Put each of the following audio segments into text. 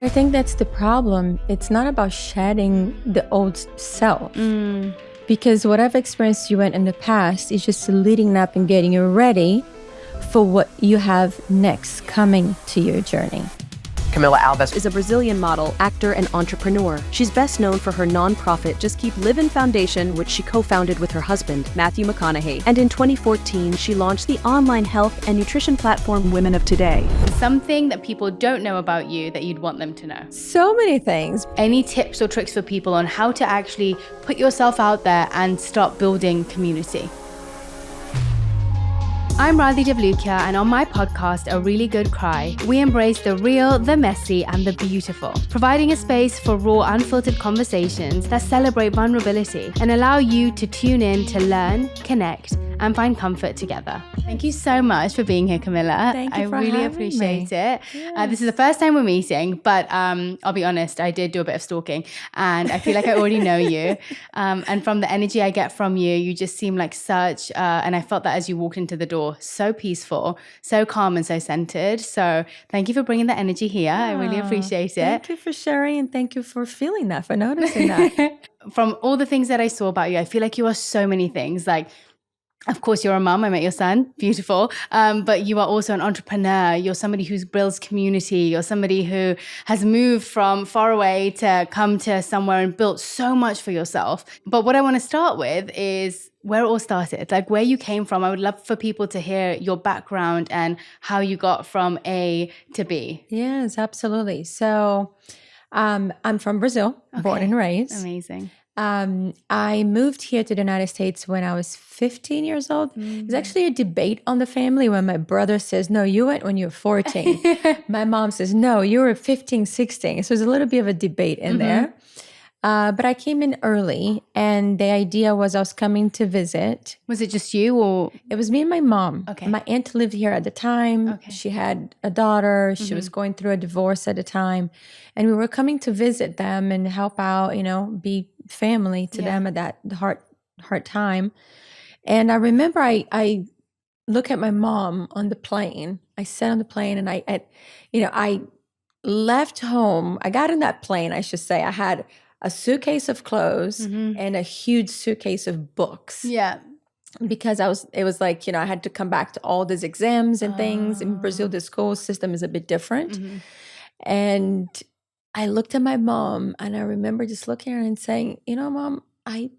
I think that's the problem. It's not about shedding the old self. Because whatever experience you went in the past is just leading up and getting you ready for what you have next coming to your journey. Camila Alves is a Brazilian model, actor, and entrepreneur. She's best known for her nonprofit Just Keep Livin' Foundation, which she co-founded with her husband, Matthew McConaughey. And in 2014, she launched the online health and nutrition platform Women of Today. Something that people don't know about you that you'd want them to know. So many things. Any tips or tricks for people on how to actually put yourself out there and start building community? I'm Radhi Devlukia, and on my podcast, A Really Good Cry, we embrace the real, the messy, and the beautiful, providing a space for raw, unfiltered conversations that celebrate vulnerability and allow you to tune in to learn, connect, and find comfort together. Thank you so much for being here, Camila. Thank you for I really having appreciate me. it. Yes. This is the first time we're meeting, but I'll be honest, I did do a bit of stalking, and I feel like I already know you. And from the energy I get from you, you just seem like such, and I felt that as you walked into the door, so peaceful, so calm, and so centered. So thank you for bringing the energy here. I really appreciate it. Thank you for sharing, and thank you for feeling that, for noticing that. From all the things that I saw about you, I feel like you are so many things. Like, of course, you're a mom. I met your son. Beautiful. But you are also an entrepreneur. You're somebody who builds community. You're somebody who has moved from far away to come to somewhere and built so much for yourself. But what I want to start with is where it all started, like where you came from. I would love for people to hear your background and how you got from A to B. Yes, absolutely. So I'm from Brazil, born and raised. Amazing. I moved here to the United States when I was 15 years old. There's actually a debate on the family when my brother says, no, you went when you were 14. My mom says, no, you were 15, 16. So there's a little bit of a debate in there. But I came in early, and the idea was I was coming to visit. Was it just you, or? It was me and my mom. Okay. My aunt lived here at the time. Okay. She had a daughter. She was going through a divorce at the time. And we were coming to visit them and help out, be family to them at that hard time. And I remember I look at my mom on the plane. I sat on the plane, and I left home. I got in that plane, I should say. I had a suitcase of clothes and a huge suitcase of books. Yeah. Because it was like, I had to come back to all these exams and things. In Brazil, the school system is a bit different. And I looked at my mom, and I remember just looking at her and saying, Mom, I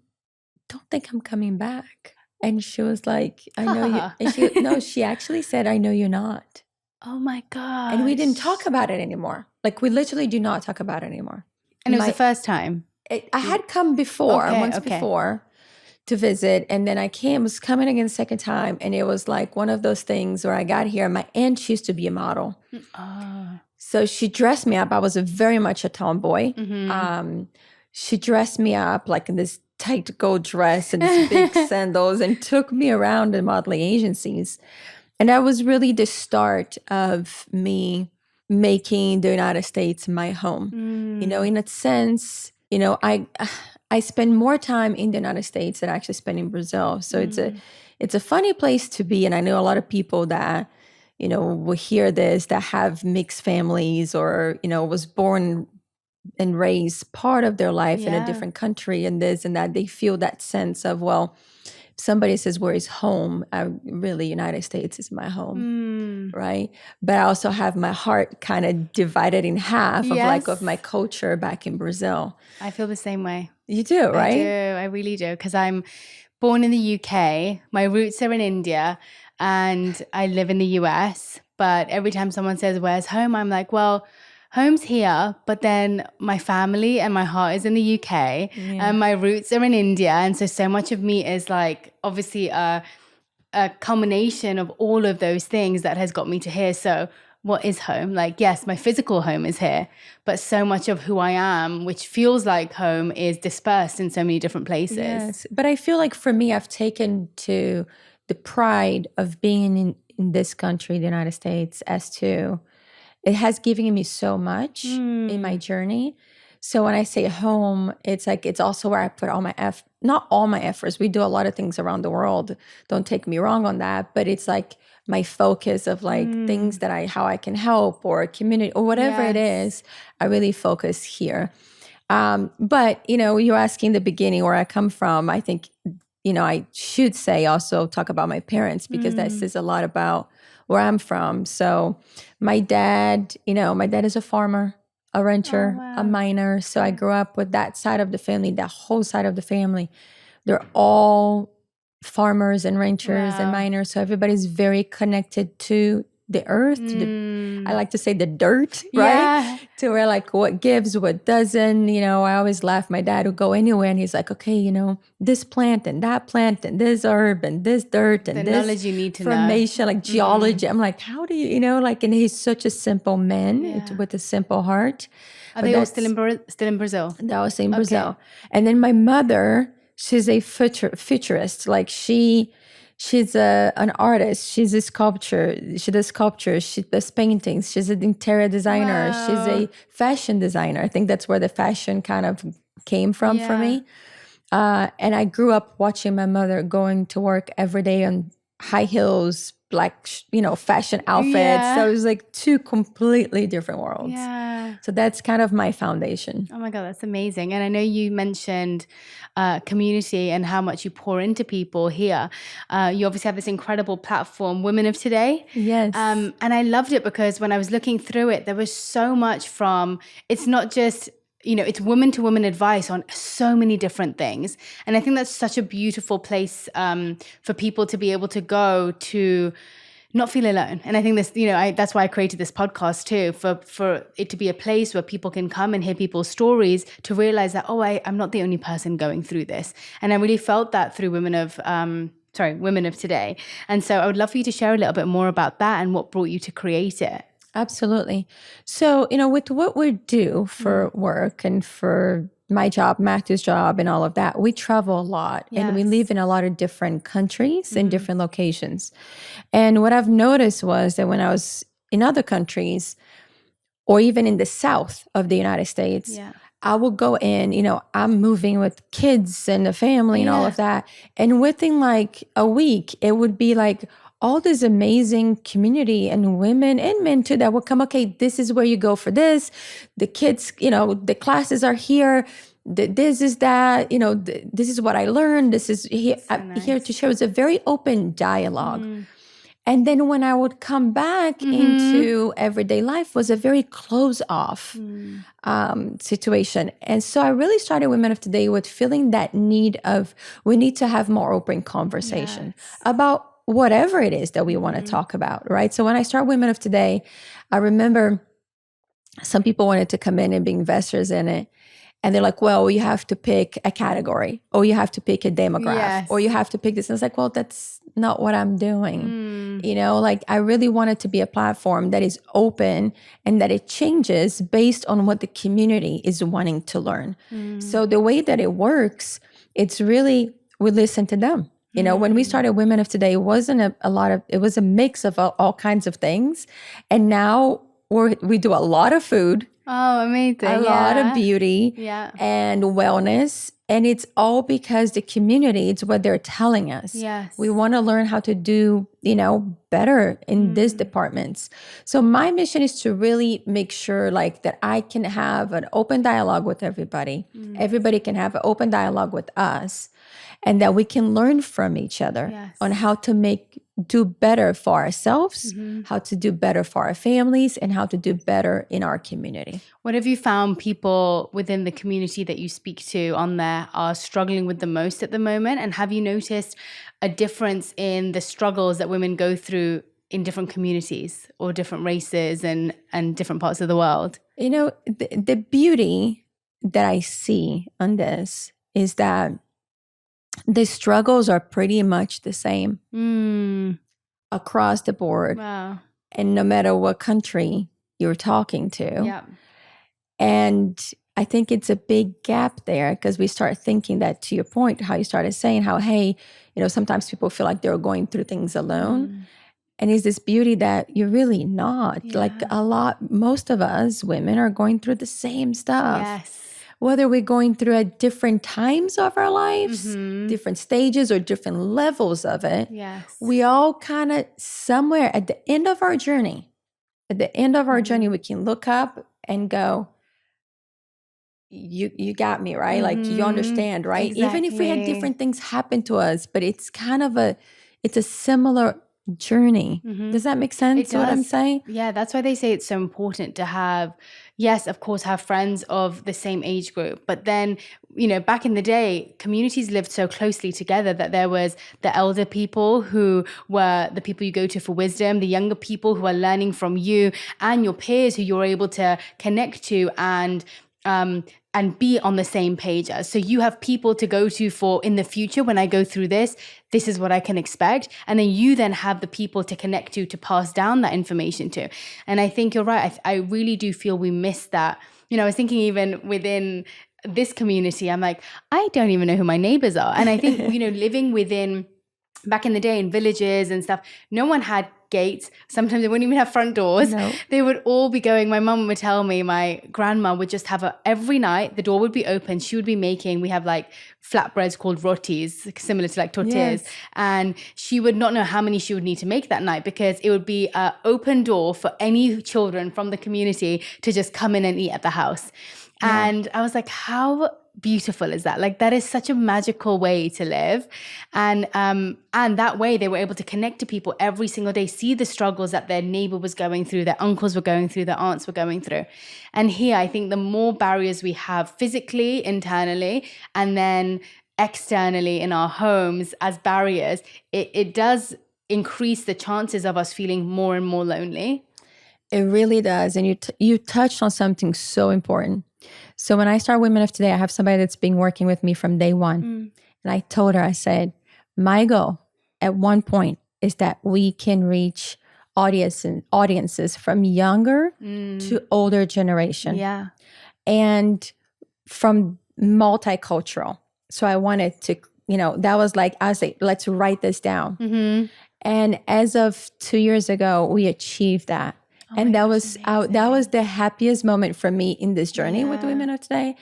don't think I'm coming back. And she was like, I know you. And she actually said, I know you're not. Oh my God. And we didn't talk about it anymore. Like, we literally do not talk about it anymore. And it was the first time? I had come before, before to visit. And then I was coming again the second time. And it was like one of those things where I got here. My aunt used to be a model. So she dressed me up. I was very much a tomboy. She dressed me up like in this tight gold dress and these big sandals, and took me around the modeling agencies. And that was really the start of me making the United States my home. In a sense, I spend more time in the United States than I actually spend in Brazil. So it's a funny place to be. And I know a lot of people that, will hear this, that have mixed families, or, was born and raised part of their life in a different country, and this and that. They feel that sense of, well, somebody says, where is home? Really, United States is my home, right? But I also have my heart kind of divided in half of my culture back in Brazil. I feel the same way. You do, right? I do. I really do. Because I'm born in the UK. My roots are in India, and I live in the US. But every time someone says, where's home? I'm like, well, home's here, but then my family and my heart is in the UK, and my roots are in India. And so much of me is like, obviously a culmination of all of those things that has got me to here. So what is home? Like, yes, my physical home is here, but so much of who I am, which feels like home, is dispersed in so many different places. Yes, but I feel like for me, I've taken to the pride of being in this country, the United States, as to it has given me so much in my journey. So when I say home, it's like, it's also where I put all my not all my efforts. We do a lot of things around the world. Don't take me wrong on that. But it's like my focus of like things that how I can help or community or whatever it is, I really focus here. But, you're asking the beginning where I come from. I think, I should say also talk about my parents because that says a lot about where I'm from. So my dad is a farmer, a rancher, a miner. So I grew up with that side of the family, that whole side of the family. They're all farmers and ranchers and miners. So everybody's very connected to the earth, I like to say the dirt, right? To where like what gives, what doesn't. I always laugh. My dad would go anywhere and he's like, okay, this plant and that plant and this herb and this dirt and the this knowledge you need to formation, like geology. I'm like, how do you, and he's such a simple man with a simple heart. Are they all still in Brazil? That was in Brazil. And then my mother, she's a futurist. Like she's an artist. She's a sculptor. She does sculptures. She does paintings. She's an interior designer. Wow. She's a fashion designer. I think that's where the fashion kind of came from for me. And I grew up watching my mother going to work every day on high heels, black, fashion outfits. So it was like two completely different worlds. So that's kind of my foundation. Oh my God, that's amazing. And I know you mentioned community and how much you pour into people here. You obviously have this incredible platform, Women of Today. Yes. And I loved it because when I was looking through it, there was so much from, it's not just, it's woman to woman advice on so many different things. And I think that's such a beautiful place for people to be able to go to not feel alone. And I think this, that's why I created this podcast too, for it to be a place where people can come and hear people's stories to realize that, I'm not the only person going through this. And I really felt that through Women of Today. And so I would love for you to share a little bit more about that and what brought you to create it. Absolutely. So, with what we do for work and for my job, Matthew's job, and all of that, we travel a lot and we live in a lot of different countries and different locations. And what I've noticed was that when I was in other countries or even in the south of the United States, I will go in, I'm moving with kids and the family and all of that. And within like a week, it would be like all this amazing community and women and men too that will come, okay, this is where you go for this. The kids, the classes are here. This is that, this is what I learned. This is here, here to share. It's a very open dialogue. And then when I would come back into everyday life was a very close off situation. And so I really started Women of Today with feeling that need of, we need to have more open conversation about whatever it is that we want to talk about, right? So when I start Women of Today, I remember some people wanted to come in and be investors in it. And they're like, well, you have to pick a category, or you have to pick a demographic, or you have to pick this. And it's like, well, that's not what I'm doing. Like I really want it to be a platform that is open and that it changes based on what the community is wanting to learn. So the way that it works, it's really, we listen to them. When we started Women of Today, it wasn't it was a mix of all kinds of things. And now we do a lot of food. Oh, amazing. A lot of beauty and wellness. And it's all because the community, it's what they're telling us. Yes. We want to learn how to do, better in these departments. So my mission is to really make sure like that I can have an open dialogue with everybody. Everybody can have an open dialogue with us. And that we can learn from each other on how to do better for ourselves, how to do better for our families, and how to do better in our community. What have you found people within the community that you speak to on there are struggling with the most at the moment? And have you noticed a difference in the struggles that women go through in different communities or different races and different parts of the world? The beauty that I see on this is that the struggles are pretty much the same across the board. Wow. And no matter what country you're talking to. And I think it's a big gap there because we start thinking that, to your point, how you started saying how, hey, sometimes people feel like they're going through things alone. And it's this beauty that you're really not. Like most of us women are going through the same stuff. whether we're going through at different times of our lives, different stages or different levels of it. Yes. We all kind of somewhere at the end of our journey, we can look up and go, you got me, right? Like, you understand, right? Exactly. Even if we had different things happen to us, but it's kind of it's a similar journey. Does that make sense? What I'm saying? Yeah, that's why they say it's so important to have, yes, of course, have friends of the same age group. But then, back in the day, communities lived so closely together that there was the elder people who were the people you go to for wisdom, the younger people who are learning from you, and your peers who you're able to connect to and be on the same page as. So you have people to go to for, in the future, when I go through this is what I can expect. And then you then have the people to connect to pass down that information to. And I think you're right. I really do feel we miss that. I was thinking even within this community, I'm like, I don't even know who my neighbors are. And I think, living within, back in the day in villages and stuff, no one had gates. Sometimes they wouldn't even have front doors. No. They would all be going, my mum would tell me, my grandma would just have every night, the door would be open. She would be making, we have like flatbreads called rotis, similar to like tortillas. Yes. And she would not know how many she would need to make that night, because it would be an open door for any children from the community to just come in and eat at the house. Yeah. And I was like, how beautiful is that? Like, that is such a magical way to live. And that way they were able to connect to people every single day, see the struggles that their neighbor was going through, their uncles were going through, their aunts were going through. And here, I think the more barriers we have physically, internally, and then externally in our homes as barriers, it does increase the chances of us feeling more and more lonely. It really does. And you touched on something so important. So when I start Women of Today, I have somebody that's been working with me from day one. And I told her, I said, my goal at one point is that we can reach audiences from younger to older generation. Yeah. And from multicultural. So I wanted to, that was like, I was like, let's write this down. And as of 2 years ago, we achieved that. And that was the happiest moment for me in this journey with Women of Today,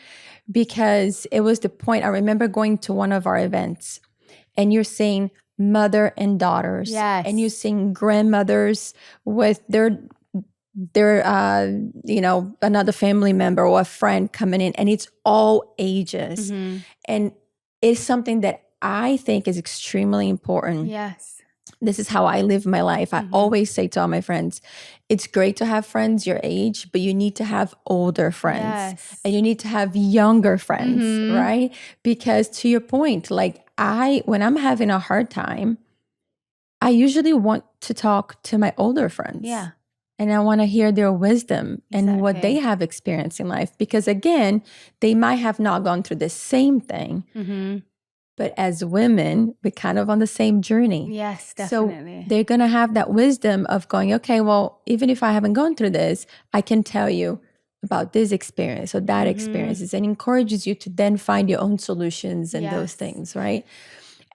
because it was the point. I remember going to one of our events, and you're seeing mother and daughters, and you're seeing grandmothers with their another family member or a friend coming in, and it's all ages, and it's something that I think is extremely important. Yes. This is how I live my life. I always say to all my friends, it's great to have friends your age, but you need to have older friends and you need to have younger friends, right? Because to your point, like when I'm having a hard time, I usually want to talk to my older friends. Yeah. And I want to hear their wisdom and what they have experienced in life. Because again, they might have not gone through the same thing. But as women, we're kind of on the same journey. Yes, definitely. So they're going to have that wisdom of going, okay, well, even if I haven't gone through this, I can tell you about this experience or that experiences, and encourages you to then find your own solutions and those things, right?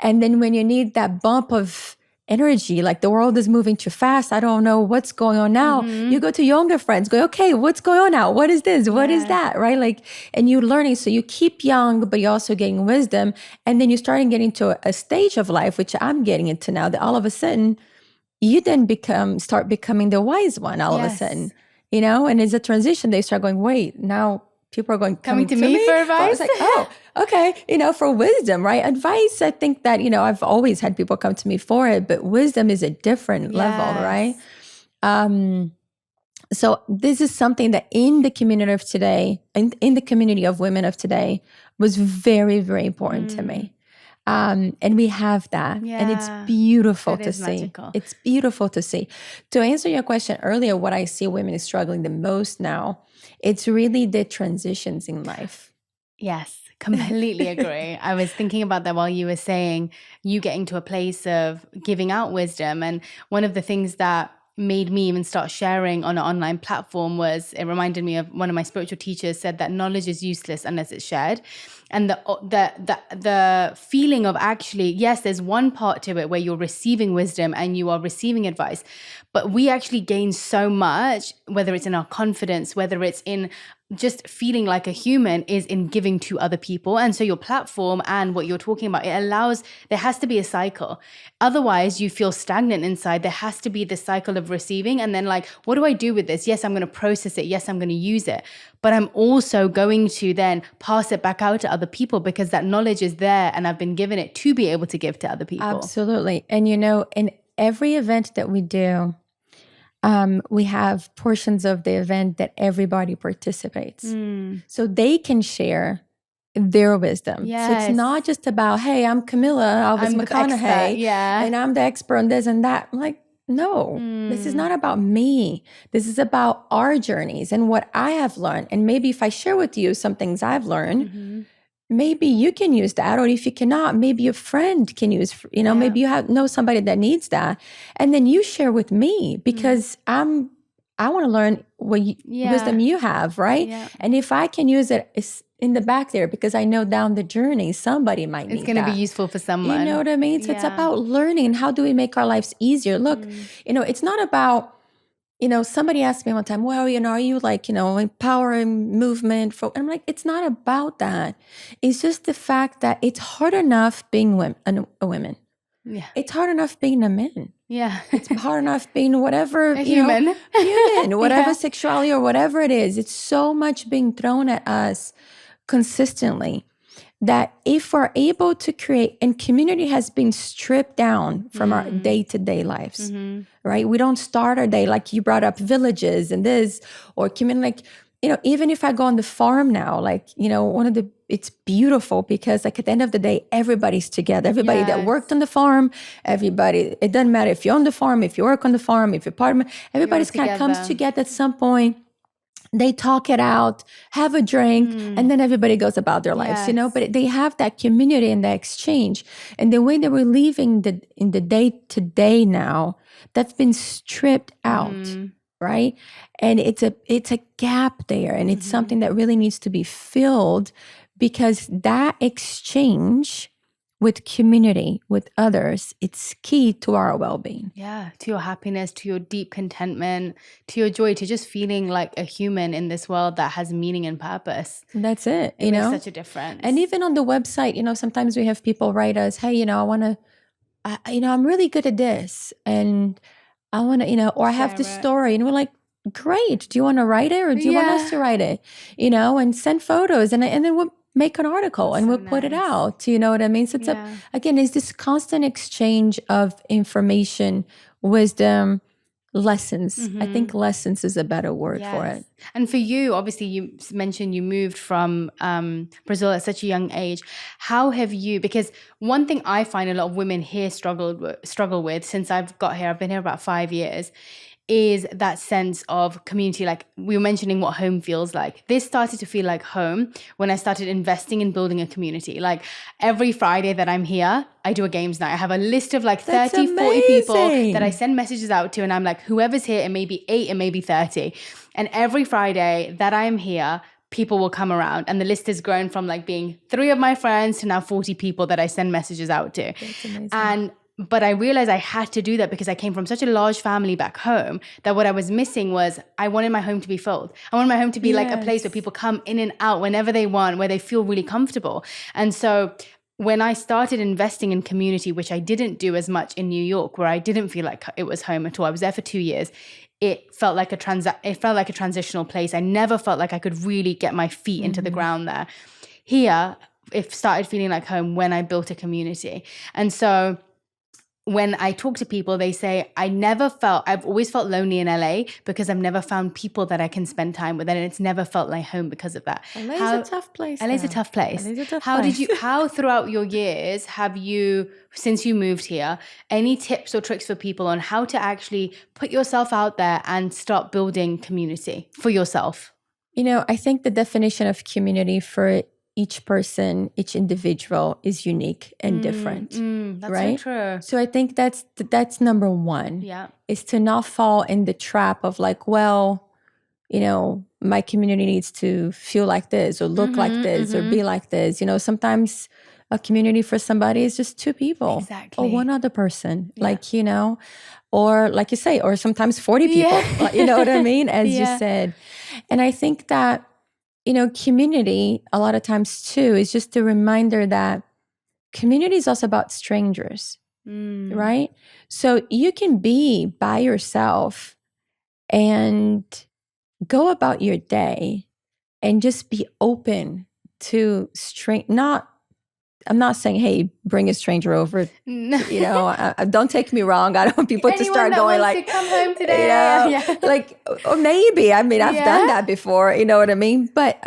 And then when you need that bump of energy, like the world is moving too fast, I don't know what's going on now. You go to younger friends, go, okay, what's going on now? What is this? What is that? Right? Like, and you're learning. So you keep young, but you're also getting wisdom. And then you're starting getting to a stage of life, which I'm getting into now, that all of a sudden you then start becoming the wise one all of a sudden, and it's a transition. They start going, wait, now people are coming to me for advice. I was like, oh, okay, for wisdom, right? Advice, I think that, I've always had people come to me for it, but wisdom is a different level, right? So this is something that in the community of today, in the community of Women of Today, was very, very important to me. And we have that. And it's beautiful to see. Magical. It's beautiful to see. To answer your question earlier, what I see women struggling the most now, it's really the transitions in life. Yes, completely agree. I was thinking about that while you were saying you getting to a place of giving out wisdom. And one of the things that made me even start sharing on an online platform was, it reminded me of one of my spiritual teachers said that knowledge is useless unless it's shared. And the feeling of actually, yes, there's one part to it where you're receiving wisdom and you are receiving advice, but we actually gain so much, whether it's in our confidence, whether it's in just feeling like a human is in giving to other people. And so your platform and what you're talking about, it allows, there has to be a cycle. Otherwise you feel stagnant inside. There has to be this cycle of receiving. And then like, what do I do with this? Yes, I'm going to process it. Yes, I'm going to use it. But I'm also going to then pass it back out to other people because that knowledge is there and I've been given it to be able to give to other people. Absolutely. And in every event that we do, we have portions of the event that everybody participates. So they can share their wisdom. Yes. So it's not just about, hey, I'm Camila Alves McConaughey, and I'm the expert on this and that. I'm like, no, this is not about me. This is about our journeys and what I have learned. And maybe if I share with you some things I've learned, maybe you can use that, or if you cannot, maybe a friend can use, maybe you know somebody that needs that. And then you share with me because I want to learn what wisdom you have, right? Yeah. And if I can use it, it's in the back there because I know down the journey, somebody might need that. It's going to be useful for someone. You know what I mean? So it's about learning and how do we make our lives easier? Look, it's not about, somebody asked me one time, well, are you like, empowering movement? And I'm like, it's not about that. It's just the fact that it's hard enough being a woman. Yeah. It's hard enough being a man. Yeah. It's hard enough being whatever, a human, whatever sexuality or whatever it is. It's so much being thrown at us consistently that if we're able to create, and community has been stripped down from our day-to-day lives, right? We don't start our day, like you brought up villages and this, or community, like, even if I go on the farm now, like, it's beautiful because like at the end of the day, everybody's together. Everybody that worked on the farm, everybody, it doesn't matter if you're on the farm, if you work on the farm, if you're part of it, everybody's kind of comes together at some point. They talk it out, have a drink, and then everybody goes about their lives, but they have that community and that exchange. And the way that we're living in the day-to-day now, that's been stripped out, right? And it's a gap there. And it's something that really needs to be filled because that exchange with community, with others, it's key to our well-being. Yeah, to your happiness, to your deep contentment, to your joy, to just feeling like a human in this world that has meaning and purpose. That's it. It makes such a difference. And even on the website, sometimes we have people write us, hey, I want to, I'm really good at this. And I want to, or I have this story. And we're like, great. Do you want to write it or do you want us to write it? And send photos. And then we'll make an article and we'll put it out. You know what I mean? So it's it's this constant exchange of information, wisdom, lessons. I think lessons is a better word for it. And for you, obviously you mentioned you moved from Brazil at such a young age. How have you, because one thing I find a lot of women here struggle with since I've got here, I've been here about 5 years, is that sense of community. Like we were mentioning what home feels like. This started to feel like home when I started investing in building a community. Like every Friday that I'm here, I do a games night. I have a list of like 30, 40 people that I send messages out to. And I'm like, whoever's here, it may be 8, it may be 30. And every Friday that I'm here, people will come around. And the list has grown from like being 3 of my friends to now 40 people that I send messages out to. That's amazing. But I realized I had to do that because I came from such a large family back home that what I was missing was I wanted my home to be filled. I wanted my home to be like a place where people come in and out whenever they want, where they feel really comfortable. And so when I started investing in community, which I didn't do as much in New York, where I didn't feel like it was home at all. I was there for 2 years. It felt like a transitional place. I never felt like I could really get my feet into the ground there. Here, it started feeling like home when I built a community. And so when I talk to people, they say, I've always felt lonely in LA because I've never found people that I can spend time with. And it's never felt like home because of that. LA's a tough place. LA's a tough place. How throughout your years have you, since you moved here, any tips or tricks for people on how to actually put yourself out there and start building community for yourself? I think the definition of community for each person, each individual is unique and different, that's right? So true. So I think that's number one. Yeah, is to not fall in the trap of like, well, my community needs to feel like this or look like this or be like this. Sometimes a community for somebody is just 2 people, or 1 other person, or like you say, or sometimes 40 people. You know what I mean? As you said, and I think that community a lot of times too is just a reminder that community is also about strangers, right? So you can be by yourself and go about your day and just be open to I'm not saying, hey, bring a stranger over. Don't take me wrong. I don't want people to start going like, to come home today. Like, or maybe. I mean, I've done that before. You know what I mean? But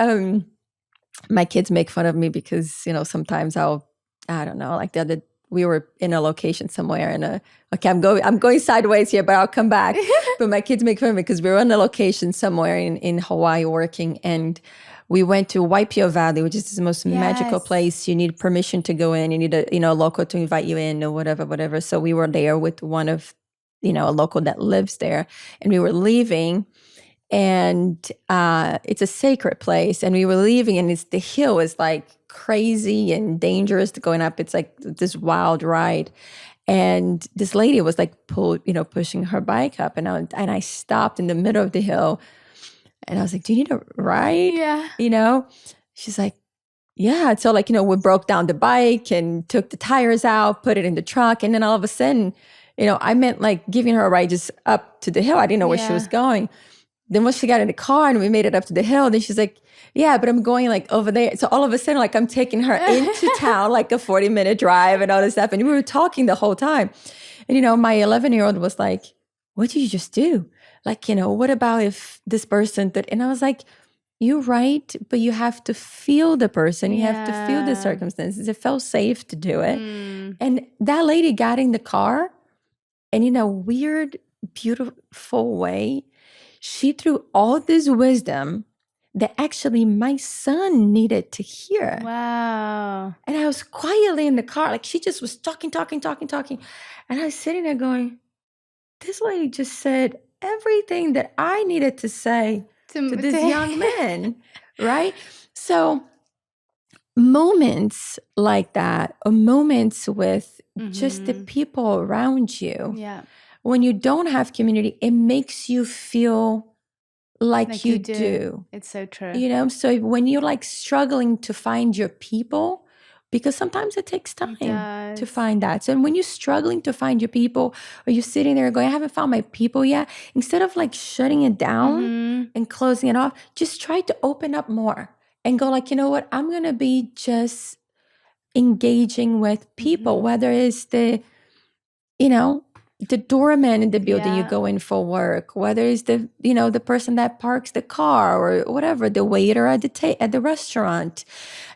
my kids make fun of me because sometimes I don't know. Like we were in a location somewhere, and okay, I'm going sideways here, but I'll come back. But my kids make fun of me because we were on a location somewhere in Hawaii working, and we went to Waipio Valley, which is the most magical place. You need permission to go in. You need a local to invite you in or whatever. So we were there with one of, a local that lives there. And we were leaving, and it's a sacred place. And we were leaving, and the hill is like crazy and dangerous to going up. It's like this wild ride. And this lady was like pushing her bike up. And I stopped in the middle of the hill. And I was like, do you need a ride? Yeah. She's like, yeah. So we broke down the bike and took the tires out, put it in the trunk. And then all of a sudden, I meant like giving her a ride just up to the hill. I didn't know where she was going. Then once she got in the car and we made it up to the hill, then she's like, yeah, but I'm going like over there. So all of a sudden, like I'm taking her into town, like a 40-minute drive and all this stuff. And we were talking the whole time. And, my 11-year-old was like, what did you just do? Like, what about if this person did? And I was like, you're right, but you have to feel the person. You have to feel the circumstances. It felt safe to do it. And that lady got in the car, and in a weird, beautiful way, she threw all this wisdom that actually my son needed to hear. Wow. And I was quietly in the car. Like she just was talking. And I was sitting there going, this lady just said everything that I needed to say to this young man, right? So moments like that, or moments with just the people around you. Yeah. When you don't have community, it makes you feel like you do. It's so true. So when you're like struggling to find your people, because sometimes it takes time to find that. So when you're struggling to find your people, or you're sitting there going, I haven't found my people yet, instead of like shutting it down and closing it off, just try to open up more and go like, you know what, I'm going to be just engaging with people, whether it's the doorman in the building you go in for work, whether it's the person that parks the car or whatever, the waiter at the restaurant,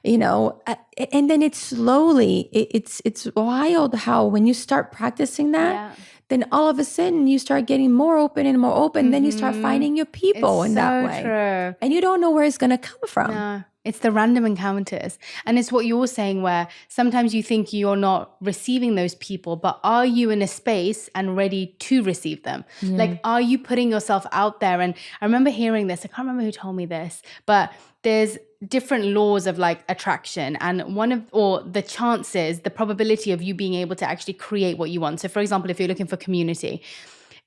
and then it's slowly, it's wild how when you start practicing that, then all of a sudden you start getting more open and more open. Then you start finding your people in that way. True. And you don't know where it's going to come from. No. It's the random encounters. And it's what you're saying, where sometimes you think you're not receiving those people, but are you in a space and ready to receive them? Yeah. Like, are you putting yourself out there? And I remember hearing this, I can't remember who told me this, but there's different laws of like attraction, and the chances, the probability of you being able to actually create what you want. So for example, if you're looking for community,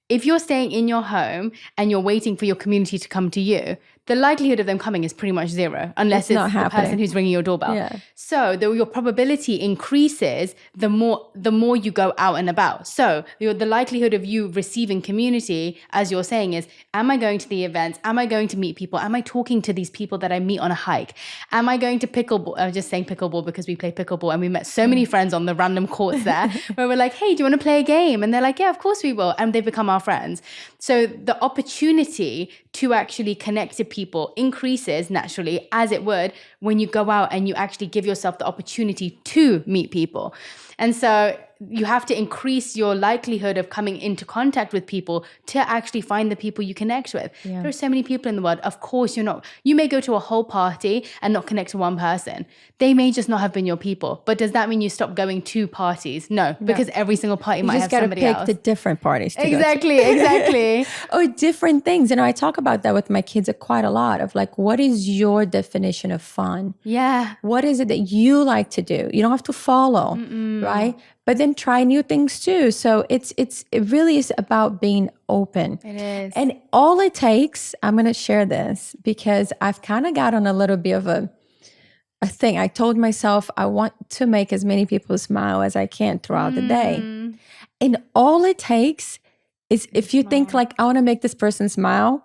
if you're staying in your home and you're waiting for your community to come to you, the likelihood of them coming is pretty much zero, unless it's the person who's ringing your doorbell. Yeah. So your probability increases the more you go out and about. So the likelihood of you receiving community, as you're saying, is, am I going to the events? Am I going to meet people? Am I talking to these people that I meet on a hike? Am I going to pickleball? I'm just saying pickleball because we play pickleball, and we met so many friends on the random courts there where we're like, hey, do you want to play a game? And they're like, yeah, of course we will. And they've become our friends. So the opportunity to actually connect to people increases naturally, as it would when you go out and you actually give yourself the opportunity to meet people. And so you have to increase your likelihood of coming into contact with people to actually find the people you connect with. Yeah. There are so many people in the world. Of course, you may go to a whole party and not connect to one person. They may just not have been your people. But does that mean you stop going to parties? No, because every single party might have somebody else. You just got to pick the different parties to Exactly. Or different things. I talk about that with my kids quite a lot, of like, what is your definition of fun? Yeah. What is it that you like to do? You don't have to follow, right? but then try new things too. So it really is about being open. It is. And all it takes, I'm going to share this because I've kind of got on a little bit of a thing. I told myself I want to make as many people smile as I can throughout the day. And all it takes is if you think like, I want to make this person smile,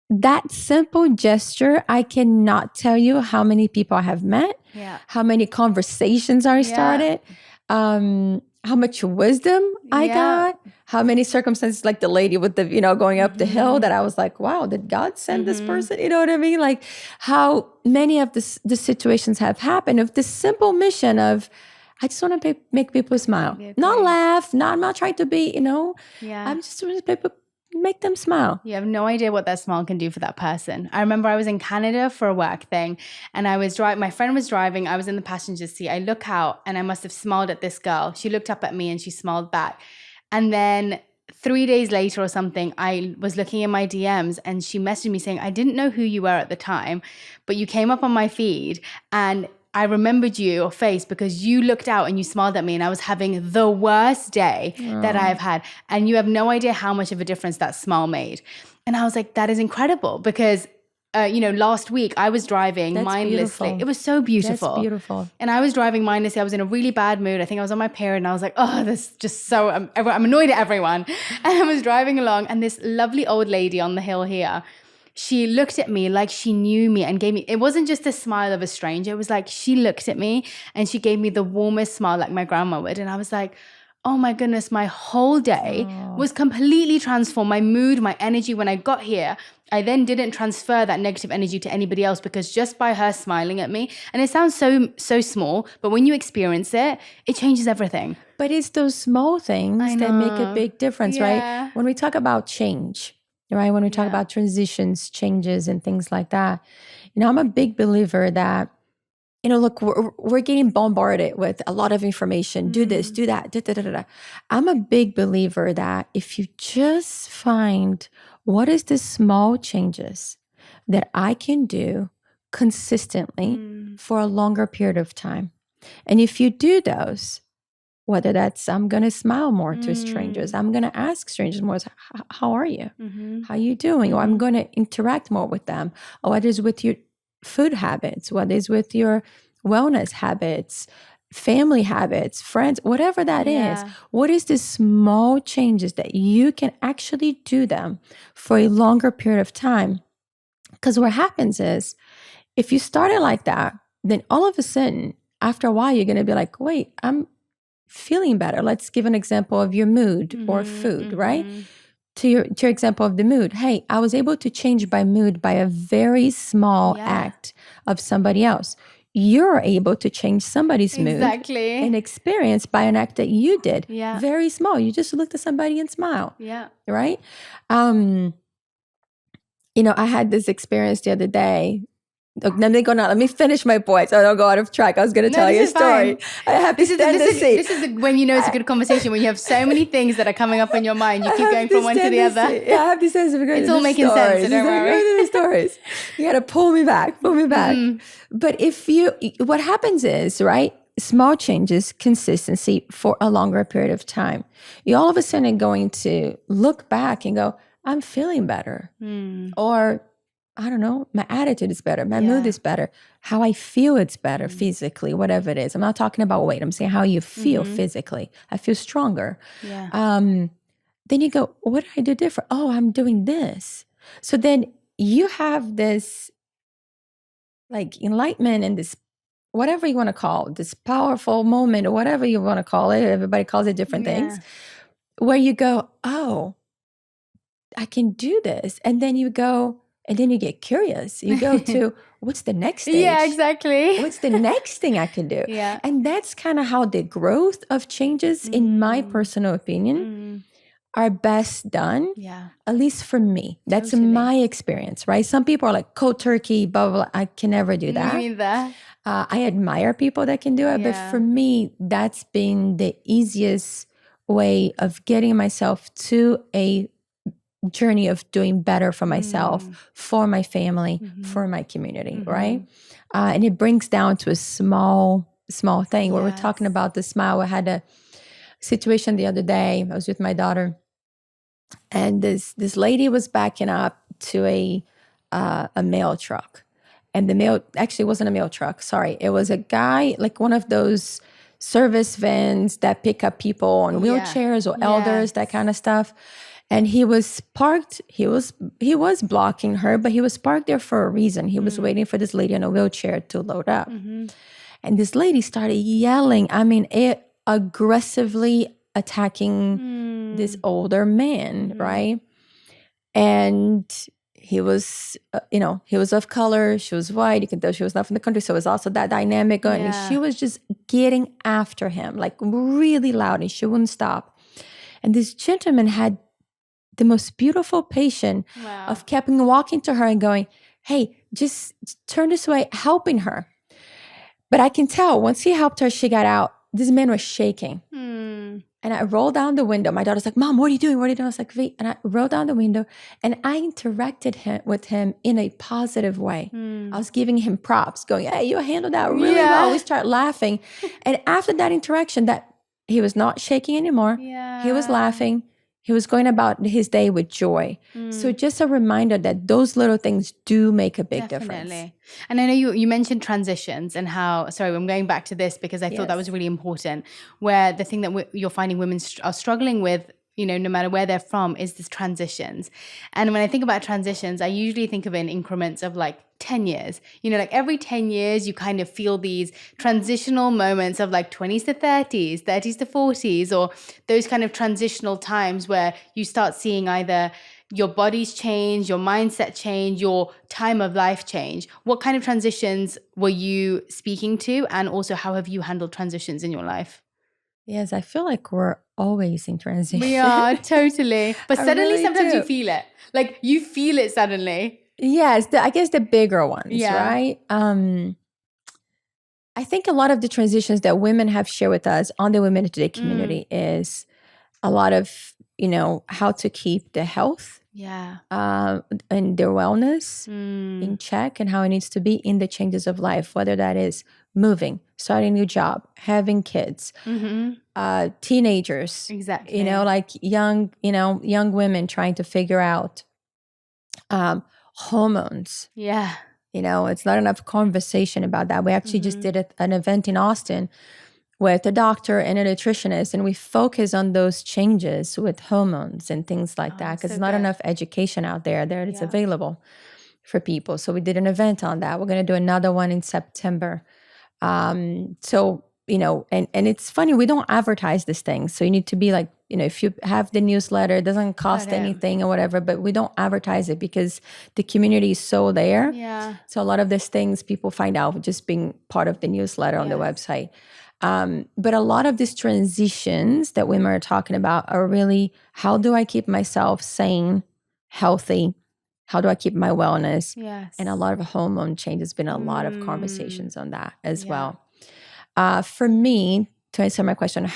that simple gesture, I cannot tell you how many people I have met, how many conversations I started, how much wisdom I got, how many circumstances, like the lady with the, going up the hill, that I was like, wow, did God send this person? You know what I mean? Like how many of the situations have happened of this simple mission of, I just want to make people smile, not laugh, I'm not trying to be, I'm just trying to make them smile. You have no idea what that smile can do for that person. I remember I was in Canada for a work thing and I was driving, my friend was driving, I was in the passenger seat. I look out and I must have smiled at this girl. She looked up at me and she smiled back. And then 3 days later or something, I was looking in my DMs and she messaged me saying, I didn't know who you were at the time, but you came up on my feed and I remembered your face because you looked out and you smiled at me and I was having the worst day that I've had. And you have no idea how much of a difference that smile made. And I was like, that is incredible because, last week I was driving mindlessly. Beautiful. It was so beautiful. That's beautiful. And I was driving mindlessly. I was in a really bad mood. I think I was on my period and I was like, oh, this is just so, I'm annoyed at everyone. And I was driving along and this lovely old lady on the hill here, she looked at me like she knew me and gave me, it wasn't just the smile of a stranger. It was like she looked at me and she gave me the warmest smile like my grandma would. And I was like, oh my goodness, my whole day was completely transformed. My mood, my energy when I got here, I then didn't transfer that negative energy to anybody else because just by her smiling at me, and it sounds so small, but when you experience it, it changes everything. But it's those small things that make a big difference, right? When we talk about change, right? When we talk about transitions, changes, and things like that, I'm a big believer that, look, we're getting bombarded with a lot of information. Do this, do that. Da, da, da, da. I'm a big believer that if you just find what is the small changes that I can do consistently for a longer period of time, and if you do those, whether that's I'm going to smile more to strangers, I'm going to ask strangers more, how are you? How are you doing? Or I'm going to interact more with them. Or whether it's with your food habits, whether it's with your wellness habits, family habits, friends, whatever that is. What is the small changes that you can actually do them for a longer period of time? Because what happens is, if you start it like that, then all of a sudden, after a while, you're going to be like, wait, I'm feeling better. Let's give an example of your mood or food, right? To your example of the mood. Hey, I was able to change my mood by a very small act of somebody else. You're able to change somebody's mood and experience by an act that you did. Very small. You just looked at somebody and smiled. Right? I had this experience the other day. Let me finish my point so I don't go out of track. I was going to tell you a story. I have to stand the seat. This is when it's a good conversation, when you have so many things that are coming up in your mind. You keep going from one to the other. I have to stand the seat. It's all making sense, so don't worry. Stories. You got to pull me back. But what happens is, right, small changes, consistency for a longer period of time. You all of a sudden are going to look back and go, I'm feeling better. Or, I don't know, my attitude is better. My mood is better. How I feel it's better physically, whatever it is. I'm not talking about weight. I'm saying how you feel physically. I feel stronger. Then you go, what did I do different? Oh, I'm doing this. So then you have this like enlightenment and this, whatever you want to call it, this powerful moment or whatever you want to call it. Everybody calls it different things. Where you go, oh, I can do this. And then you go, and then you get curious. You go to, what's the next stage? Yeah, exactly. What's the next thing I can do? And that's kind of how the growth of changes, in my personal opinion, are best done. At least for me. That's my experience, right? Some people are like cold turkey, blah, blah, blah. I can never do that. Me neither. I admire people that can do it. But for me, that's been the easiest way of getting myself to a journey of doing better for myself, for my family, for my community, right? And it brings down to a small thing where we're talking about the smile. I had situation the other day. I was with my daughter, and this lady was backing up to a mail truck, and the mail actually wasn't a mail truck. Sorry, it was a guy, like one of those service vans that pick up people on wheelchairs or elders, that kind of stuff. And he was parked. He was blocking her, but he was parked there for a reason. He was waiting for this lady in a wheelchair to load up. And this lady started yelling. I mean, aggressively attacking this older man, right? And he was, he was of color. She was white. You can tell she was not from the country. So it was also that dynamic going. And she was just getting after him, like really loud, and she wouldn't stop. And this gentleman had the most beautiful patience of kept walking to her and going, hey, just turn this way, helping her. But I can tell once he helped her, she got out. This man was shaking. And I rolled down the window. My daughter's like, Mom, what are you doing? What are you doing? I was like, V. And I rolled down the window and I interacted with him in a positive way. I was giving him props, going, hey, you handled that really well. We start laughing. And after that interaction, that he was not shaking anymore. He was laughing. He was going about his day with joy. So just a reminder that those little things do make a big difference. And I know you mentioned transitions and how, sorry, I'm going back to this because I thought that was really important, where the thing that you're finding women are struggling with, no matter where they're from, is this transitions. And when I think about transitions, I usually think of it in increments of like 10 years. Like every 10 years, you kind of feel these transitional moments of like 20s to 30s, 30s to 40s, or those kind of transitional times where you start seeing either your bodies change, your mindset change, your time of life change. What kind of transitions were you speaking to? And also, how have you handled transitions in your life? Yes, I feel like we're always in transition. We are, totally. But suddenly, really sometimes you feel it. Like you feel it suddenly. Yes, I guess the bigger ones, right? I think a lot of the transitions that women have shared with us on the Women of Today community is a lot of, how to keep the health and their wellness in check, and how it needs to be in the changes of life, whether that is moving, starting a new job, having kids, teenagers, exactly. Like young women trying to figure out hormones. It's not enough conversation about that. We actually just did an event in Austin with a doctor and a nutritionist, and we focus on those changes with hormones and things like that, because there's not enough education out there that it's available for people. So we did an event on that. We're going to do another one in September. So, and it's funny, we don't advertise these things. So you need to be like, if you have the newsletter, it doesn't cost anything or whatever, but we don't advertise it because the community is so there. So a lot of these things people find out just being part of the newsletter on the website. But a lot of these transitions that women are talking about are really, how do I keep myself sane, healthy? How do I keep my wellness? And a lot of hormone change. There's been a lot of conversations on that as well. For me, to answer my question,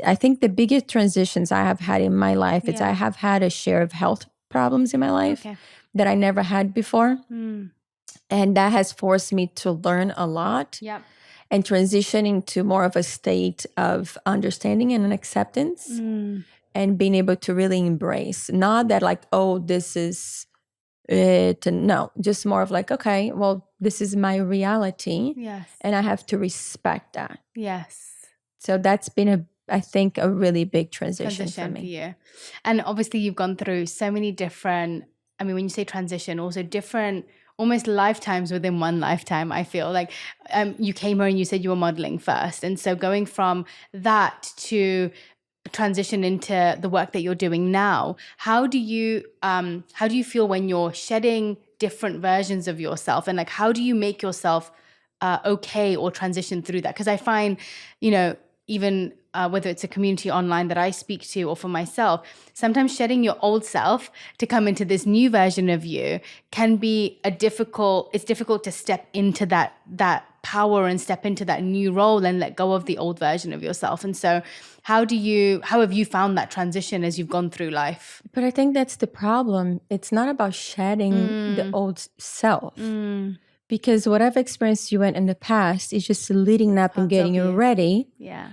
I think the biggest transitions I have had in my life is I have had a share of health problems in my life that I never had before. And that has forced me to learn a lot. And transition into more of a state of understanding and an acceptance, and being able to really embrace. Not that like, oh, this is it. And no, just more of like, okay, well, this is my reality. And I have to respect that. So that's been I think a really big transition for me. For you. And obviously you've gone through so many different, when you say transition, also different almost lifetimes within one lifetime. I feel like you came here and you said you were modeling first. And so going from that to transition into the work that you're doing now, how do you feel when you're shedding different versions of yourself? And like, how do you make yourself okay or transition through that? Because I find, even whether it's a community online that I speak to or for myself, sometimes shedding your old self to come into this new version of you can be it's difficult to step into that power and step into that new role and let go of the old version of yourself. And so how have you found that transition as you've gone through life? But I think that's the problem. It's not about shedding the old self. Because whatever experience you went in the past is just leading up and getting you ready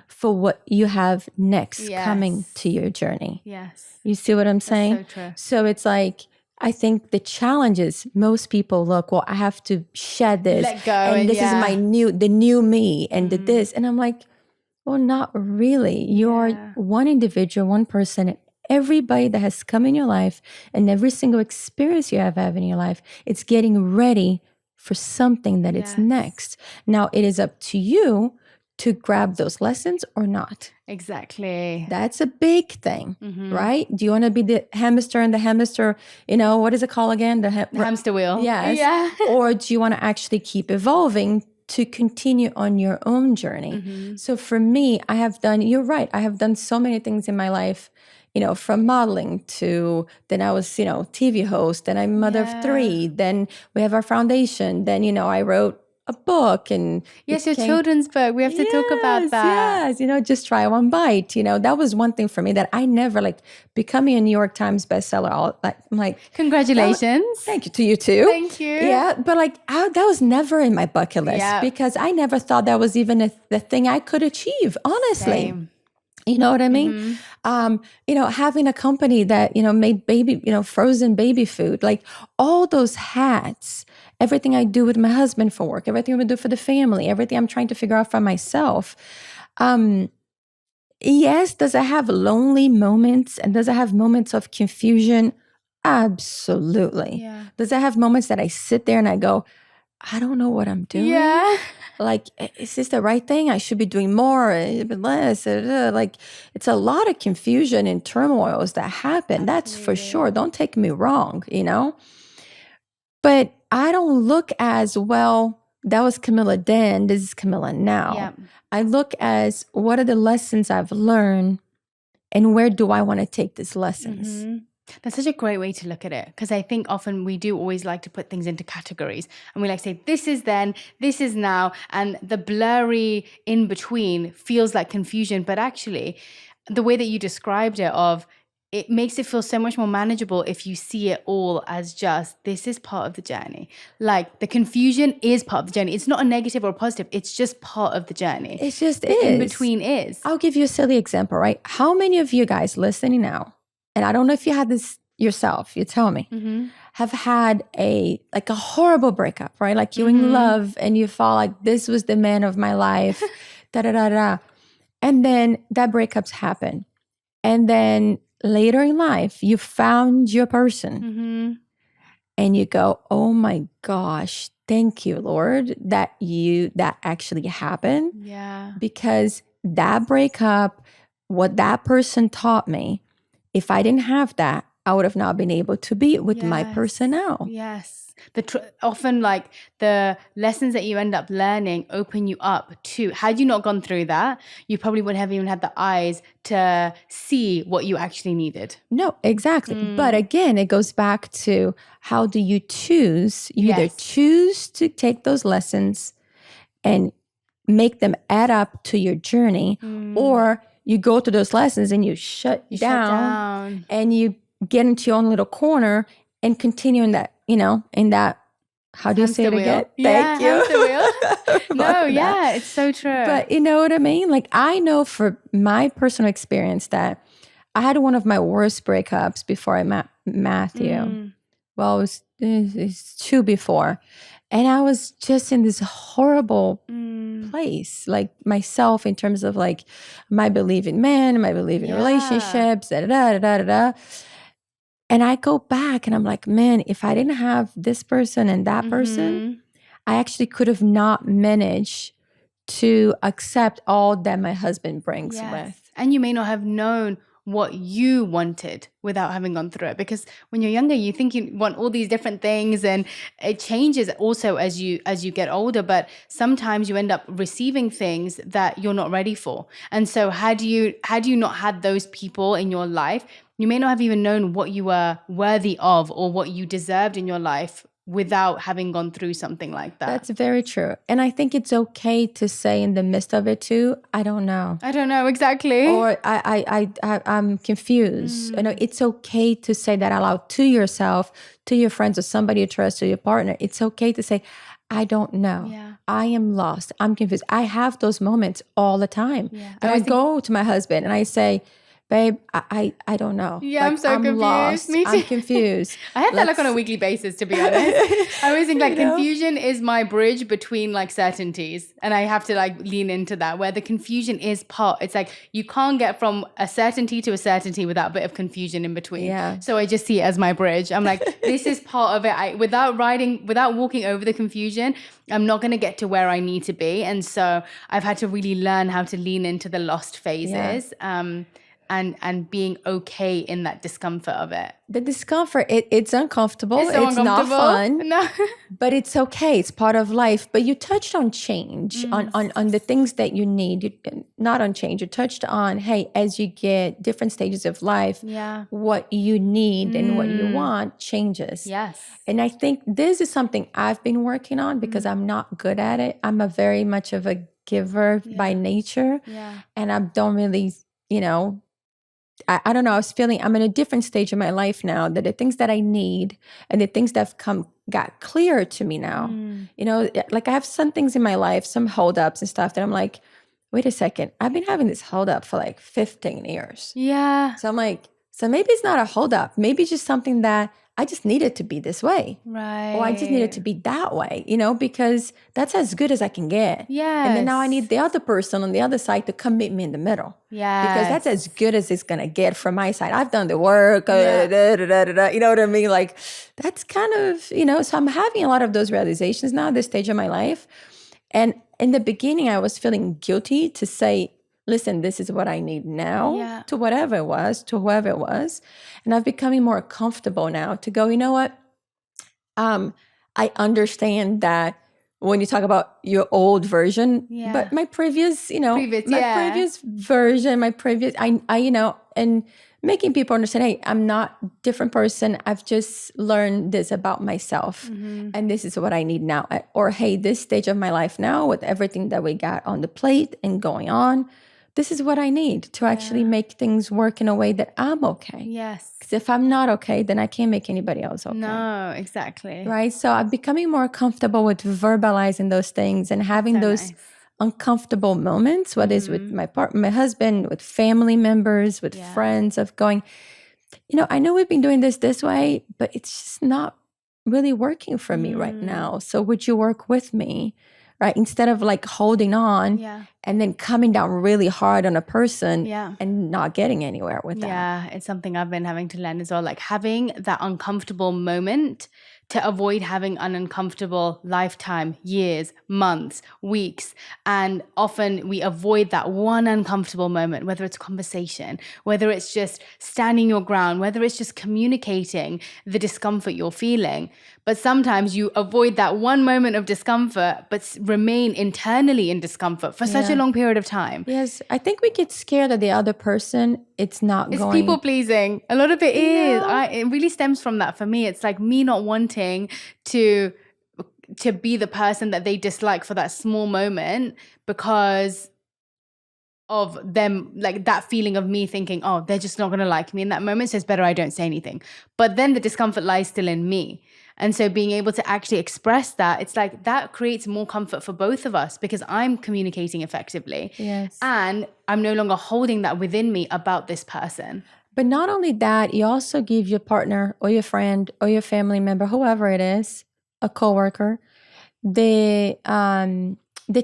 for what you have next coming to your journey. Yes. You see what I'm saying? That's so true. So it's like, I think the challenge is most people look, well, I have to shed this. Let go. And this is the new me and the this. And I'm like, well, not really. You're one individual, one person. And everybody that has come in your life and every single experience you have had in your life, it's getting ready for something that it's next. Now, it is up to you to grab those lessons or not. Exactly. That's a big thing, right? Do you want to be the hamster in the hamster, what is it called again? The hamster wheel. Yes. Yeah. Or do you want to actually keep evolving to continue on your own journey? So for me, you're right. I have done so many things in my life, from modeling to then I was, TV host, then I'm mother of 3, then we have our foundation, then, I wrote a book and your children's book. We have to talk about that. Yes, just try one bite. That was one thing for me that I never becoming a New York Times bestseller. I'm like, congratulations. Thank you to you too. Thank you. Yeah, but that was never in my bucket list because I never thought that was even the thing I could achieve. Honestly. Same. You know what I mean? Having a company that, made baby, frozen baby food, all those hats, everything I do with my husband for work, everything I do for the family, everything I'm trying to figure out for myself. Yes, does it have lonely moments and does it have moments of confusion? Absolutely. Yeah. Does it have moments that I sit there and I go, I don't know what I'm doing? Yeah. Is this the right thing? I should be doing more, less. It's a lot of confusion and turmoils that happen. That's for sure. Don't take me wrong, But I don't look as, well, that was Camila then, this is Camila now. Yeah. I look as, what are the lessons I've learned and where do I want to take these lessons? That's such a great way to look at it, because I think often we do always like to put things into categories and we say, this is then, this is now, and the blurry in between feels like confusion. But actually, the way that you described it makes it feel so much more manageable if you see it all as just, this is part of the journey. The confusion is part of the journey. It's not a negative or a positive. It's just part of the journey. It just the is. In between is. I'll give you a silly example, right? How many of you guys listening now, and I don't know if you had this yourself, you tell me, have had a horrible breakup, right? You in love and you fall this was the man of my life, da-da-da-da. And then that breakups happen. And then later in life, you found your person and you go, oh my gosh, thank you, Lord, that actually happened. Yeah. Because that breakup, what that person taught me, if I didn't have that, I would have not been able to be with my person now. Yes. Often the lessons that you end up learning open you up to, had you not gone through that, you probably wouldn't have even had the eyes to see what you actually needed. No, exactly. But again, it goes back to, how do you choose? You either choose to take those lessons and make them add up to your journey, or you go to those lessons and you shut down and you get into your own little corner and continue in that, how do you say it again? Yeah, Thank you. Hamster wheel. No, yeah, it's so true. But you know what I mean? I know for my personal experience that I had one of my worst breakups before I met Matthew. Well, it was 2 before. And I was just in this horrible place, myself, in terms of my belief in men, my belief in relationships, da-da-da-da-da-da. And I go back and I'm like, man, if I didn't have this person and that person, I actually could have not managed to accept all that my husband brings with. And you may not have known what you wanted without having gone through it, because when you're younger, you think you want all these different things, and it changes also as you get older. But sometimes you end up receiving things that you're not ready for. And so had you not had those people in your life, you may not have even known what you were worthy of or what you deserved in your life without having gone through something like that. That's very true. And I think it's okay to say in the midst of it too, I don't know. I don't know exactly. Or I'm confused. You know, it's okay to say that out loud to yourself, to your friends, or somebody you trust, or your partner. It's okay to say, I don't know. Yeah. I am lost. I'm confused. I have those moments all the time. Yeah. And I go to my husband and I say, babe, I don't know. Yeah, like, I'm so confused. Lost. Me too. I'm confused. I have that like on a weekly basis, to be honest. I always think like confusion is my bridge between like certainties. And I have to like lean into that, where the confusion is part. It's like you can't get from a certainty to a certainty without a bit of confusion in between. Yeah. So I just see it as my bridge. I'm like, this is part of it. Without walking over the confusion, I'm not going to get to where I need to be. And so I've had to really learn how to lean into the lost phases. Yeah. And being okay in that discomfort of it. The discomfort, it's uncomfortable. It's so not fun. No. But it's okay. It's part of life. But you touched on change, on the things that you need. Not on change. You touched on, hey, as you get different stages of life, what you need and what you want changes. Yes. And I think this is something I've been working on because I'm not good at it. I'm a very much of a giver by nature. Yeah. And I don't really, I don't know. I was feeling I'm in a different stage of my life now, that the things that I need and the things that have got clearer to me now. Like I have some things in my life, some holdups and stuff that I'm like, wait a second, I've been having this holdup for like 15 years. Yeah. So I'm like, so maybe it's not a holdup. Maybe it's just something that I just needed to be this way. Right. Or I just needed to be that way, because that's as good as I can get. Yes. And then now I need the other person on the other side to come meet me in the middle. Yeah. Because that's as good as it's going to get from my side. I've done the work, you know what I mean? Like that's kind of, so I'm having a lot of those realizations now at this stage of my life. And in the beginning, I was feeling guilty to say, listen, this is what I need now to whatever it was, to whoever it was. And I'm becoming more comfortable now to go, you know what? I understand that when you talk about your old version, but my previous, previous version, and making people understand, hey, I'm not a different person. I've just learned this about myself and this is what I need now. Or, hey, this stage of my life now with everything that we got on the plate and going on, this is what I need to actually make things work in a way that I'm okay. Yes. Because if I'm not okay, then I can't make anybody else okay. No, exactly. Right? So I'm becoming more comfortable with verbalizing those things and having those uncomfortable moments, whether it's with my partner, my husband, with family members, with friends, of going, I know we've been doing this way, but it's just not really working for me right now. So would you work with me? Right? Instead of like holding on and then coming down really hard on a person and not getting anywhere with that. Yeah, it's something I've been having to learn as well. Like having that uncomfortable moment to avoid having an uncomfortable lifetime, years, months, weeks. And often we avoid that one uncomfortable moment, whether it's conversation, whether it's just standing your ground, whether it's just communicating the discomfort you're feeling. But sometimes you avoid that one moment of discomfort, but remain internally in discomfort for such a long period of time. Yes, I think we get scared that the other person, it's people pleasing. A lot of it is. It really stems from that for me. It's like me not wanting to be the person that they dislike for that small moment because of them, like that feeling of me thinking, oh, they're just not going to like me in that moment, so it's better I don't say anything. But then the discomfort lies still in me. And so being able to actually express that, it's like that creates more comfort for both of us because I'm communicating effectively. Yes. And I'm no longer holding that within me about this person. But not only that, you also give your partner or your friend or your family member, whoever it is, a coworker, the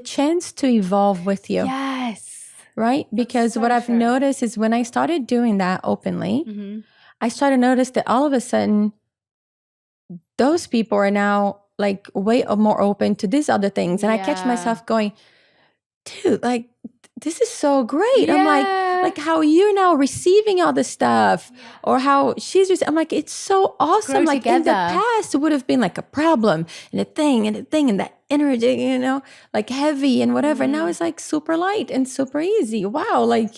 chance to evolve with you. Yes. Right? Because what I've noticed is when I started doing that openly, I started to notice that all of a sudden, those people are now like way more open to these other things. And I catch myself going, dude, like, this is so great. Yeah. I'm like how you're now receiving all this stuff or how I'm like, it's so awesome. Grow like together. In the past, it would have been like a problem and a thing and that energy, like heavy and whatever. And now it's like super light and super easy. Wow. Like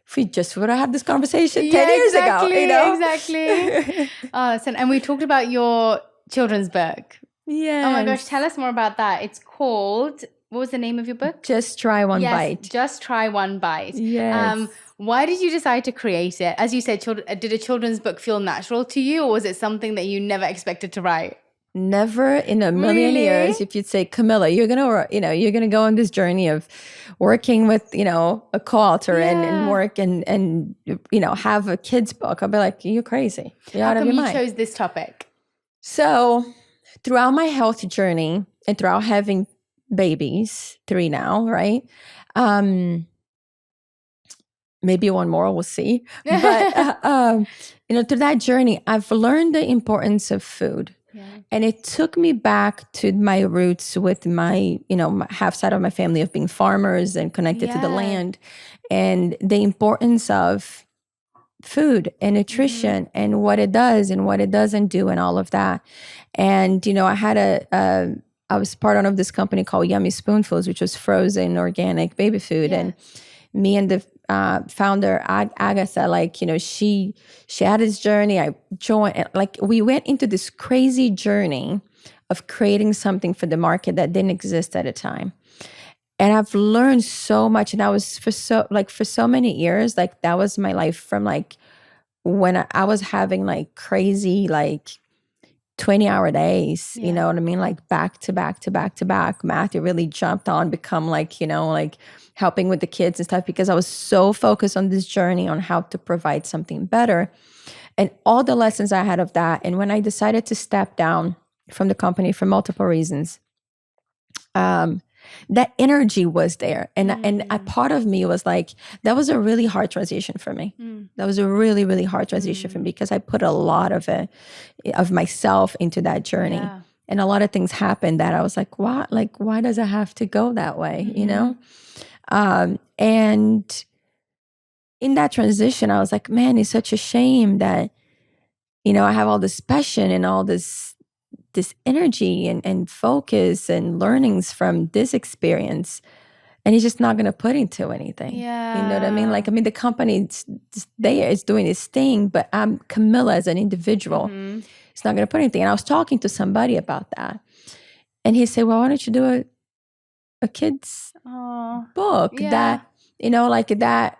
if we just would have had this conversation 10 years ago, Exactly. And we talked about your children's book. Yes. Oh my gosh, tell us more about that. It's called, what was the name of your book? Just Try One Bite. Just Try One Bite. Yes. Why did you decide to create it? As you said, did a children's book feel natural to you, or was it something that you never expected to write? Never in a million years, if you'd say, Camila, you're gonna go on this journey of working with, a co-author and work and have a kid's book. I'll be like, you're crazy. You're How out of come your you mind. chose this topic? So throughout my health journey and throughout having babies, 3 now, right? Maybe one more, we'll see. But, through that journey, I've learned the importance of food. Yeah. And it took me back to my roots with my half side of my family of being farmers and connected to the land, and the importance of food and nutrition and what it does and what it doesn't do and all of that. And, I was part of this company called Yummy Spoonfuls, which was frozen organic baby food. And me and the founder, Agatha, she had this journey. I joined, we went into this crazy journey of creating something for the market that didn't exist at a time. And I've learned so much. And I was for so many years, that was my life from when I was having crazy 20-hour days, you know what I mean? Back to back to back to back. Matthew really jumped on, become helping with the kids and stuff, because I was so focused on this journey on how to provide something better and all the lessons I had of that. And when I decided to step down from the company for multiple reasons, that energy was there. And a part of me was that was a really hard transition for me. That was a really, really hard transition for me, because I put a lot of myself into that journey. Yeah. And a lot of things happened that I was like, what? Why does it have to go that way? And in that transition, I was like, man, it's such a shame that, I have all this passion and all this energy and focus and learnings from this experience, and he's just not going to put into anything. Yeah. You know what I mean? The company is doing its thing, but I'm Camila as an individual. It's not going to put anything. And I was talking to somebody about that, and he said, well, why don't you do a kid's book that, that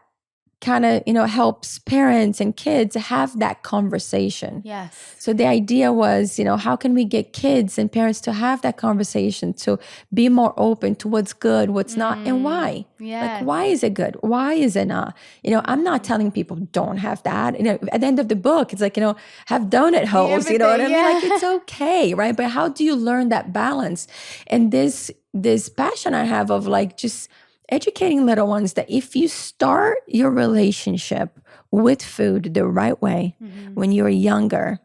kind of, helps parents and kids have that conversation. Yes. So the idea was, how can we get kids and parents to have that conversation, to be more open to what's good, what's not, and why? Yes. Why is it good? Why is it not? I'm not telling people don't have that. At the end of the book, it's have donut holes, you know what I mean? It's okay, right? But how do you learn that balance? And this passion I have of just educating little ones that if you start your relationship with food the right way when you're younger,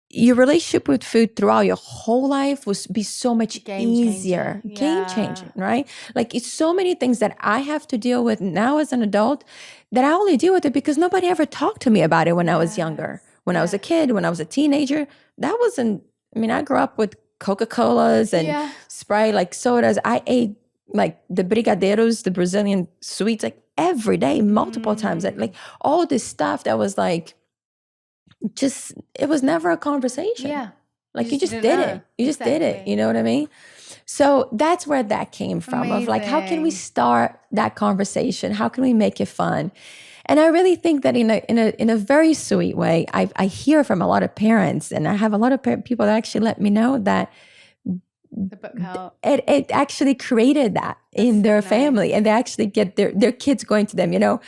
your relationship with food throughout your whole life will be so much easier. Game changing, right? It's so many things that I have to deal with now as an adult that I only deal with it because nobody ever talked to me about it when I was younger. When I was a kid, when I was a teenager, that wasn't, I grew up with Coca-Colas and Sprite, sodas. I ate the brigadeiros, the Brazilian sweets, every day, multiple times. All this stuff that was it was never a conversation. Yeah. You just did it. You just did it. You know what I mean? So that's where that came from. Amazing. Of how can we start that conversation? How can we make it fun? And I really think that in a very sweet way, I hear from a lot of parents, and I have a lot of people that actually let me know that the book helped. It actually created that in their family, and they actually get their kids going to them, now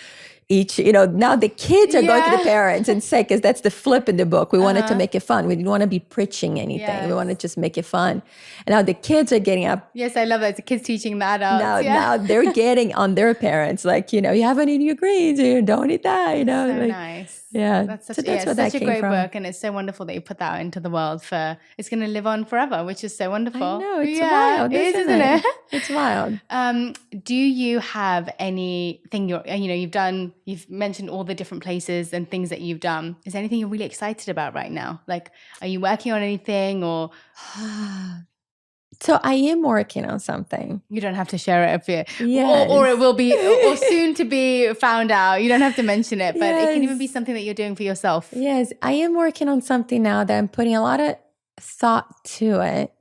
the kids are going to the parents and say, because that's the flip in the book. We wanted to make it fun. We didn't want to be preaching anything. Yes. We wanted to just make it fun. And now the kids are getting up. Yes, I love that. The kids teaching the adults. Now they're getting on their parents, you haven't eaten your greens, you don't eat that, So nice. Yeah. That's such a great book, and it's so wonderful that you put that out into the world it's going to live on forever, which is so wonderful. I know, it's wild, isn't it? It's wild. Do you have anything you've mentioned all the different places and things that you've done. Is there anything you're really excited about right now? Are you working on anything or? So I am working on something. You don't have to share it if or it will be, or soon to be found out. You don't have to mention it, but it can even be something that you're doing for yourself. Yes, I am working on something now that I'm putting a lot of thought to it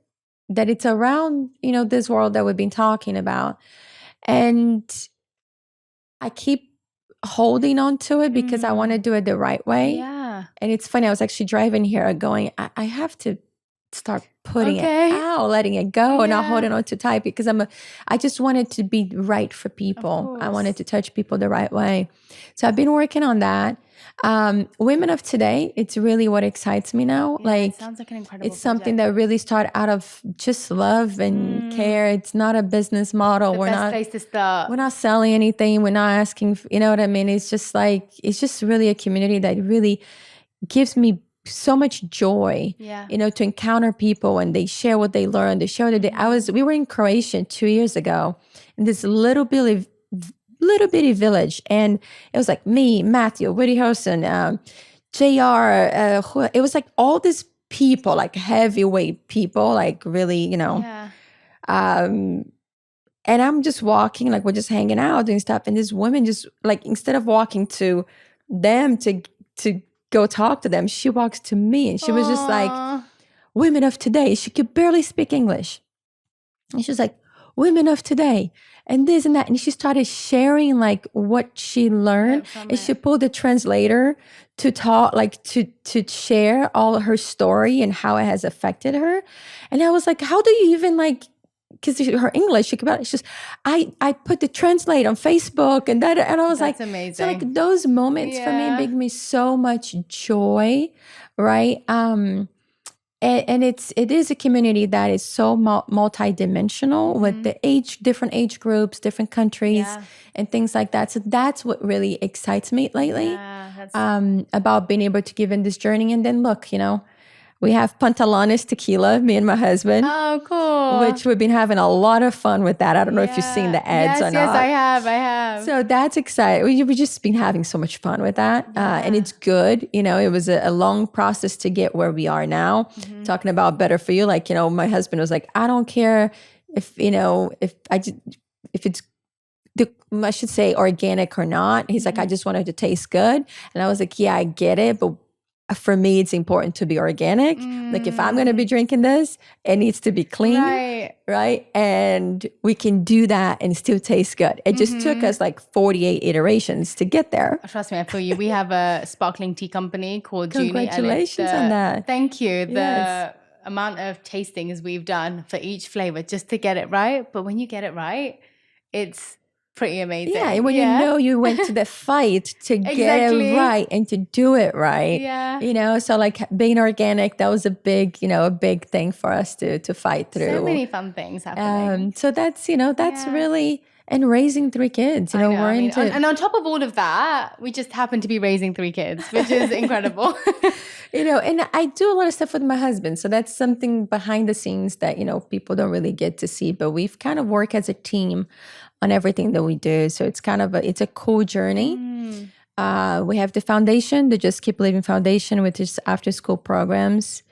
that it's around, this world that we've been talking about. And I keep holding on to it because I want to do it the right way. Yeah. And it's funny, I was actually driving here going, I have to start putting it out, letting it go, and not holding on too tight, because I just wanted to be right for people. I wanted to touch people the right way. So I've been working on that. Women of Today, it's really what excites me now. It sounds like an incredible It's something that really started out of just love and care. It's not a business model. The best place to start. We're not selling anything. We're not asking, you know what I mean? It's just really a community that really gives me so much joy, to encounter people and they share what they learned. They share that we were in Croatia 2 years ago in this little bitty village, and it was like me, Matthew, Woody Harrelson, JR, it was like all these people, like heavyweight people, like really, and I'm just walking, like we're just hanging out and stuff, and this woman just like, instead of walking to them to go talk to them, she walks to me, and she was just like, women of today. She could barely speak English, and she was like, women of today, and this and that. And she started sharing like what she learned, and she pulled the translator to talk, like to share all her story and how it has affected her. And I was like, how do you even like, because her English, it's just, I put the translate on Facebook and that, and I was That's like, amazing. So like those moments for me bring me so much joy, right? And it is a community that is so multidimensional with the different age groups, different countries, and things like that. So that's what really excites me lately, about being able to give in this journey. And then look, we have Pantalones Tequila, me and my husband. Oh, cool. Which we've been having a lot of fun with that. I don't know if you've seen the ads or not. Yes, I have. So that's exciting. We've just been having so much fun with that. And it's good. It was a long process to get where we are now. Talking about better for you. Like, my husband was like, I don't care if it's, I should say organic or not. He's like, I just want it to taste good. And I was like, yeah, I get it. But for me, it's important to be organic. Like if I'm going to be drinking this, it needs to be clean, right? And we can do that and still taste good. It just took us like 48 iterations to get there. Trust me, I feel you. We have a sparkling tea company called Junie. Congratulations on that. Thank you. The amount of tastings we've done for each flavor just to get it right. But when you get it right, it's pretty amazing. Yeah, when you went to the fight to get it right and to do it right. Yeah. So like being organic, that was a big thing for us to fight through. So many fun things happening. So that's really, and raising 3 kids, and on top of all of that, we just happen to be raising 3 kids, which is incredible. And I do a lot of stuff with my husband. So that's something behind the scenes that, people don't really get to see, but we've kind of worked as a team on everything that we do. So it's kind of it's a cool journey. We have the foundation, the Just Keep Living Foundation, which is after school programs.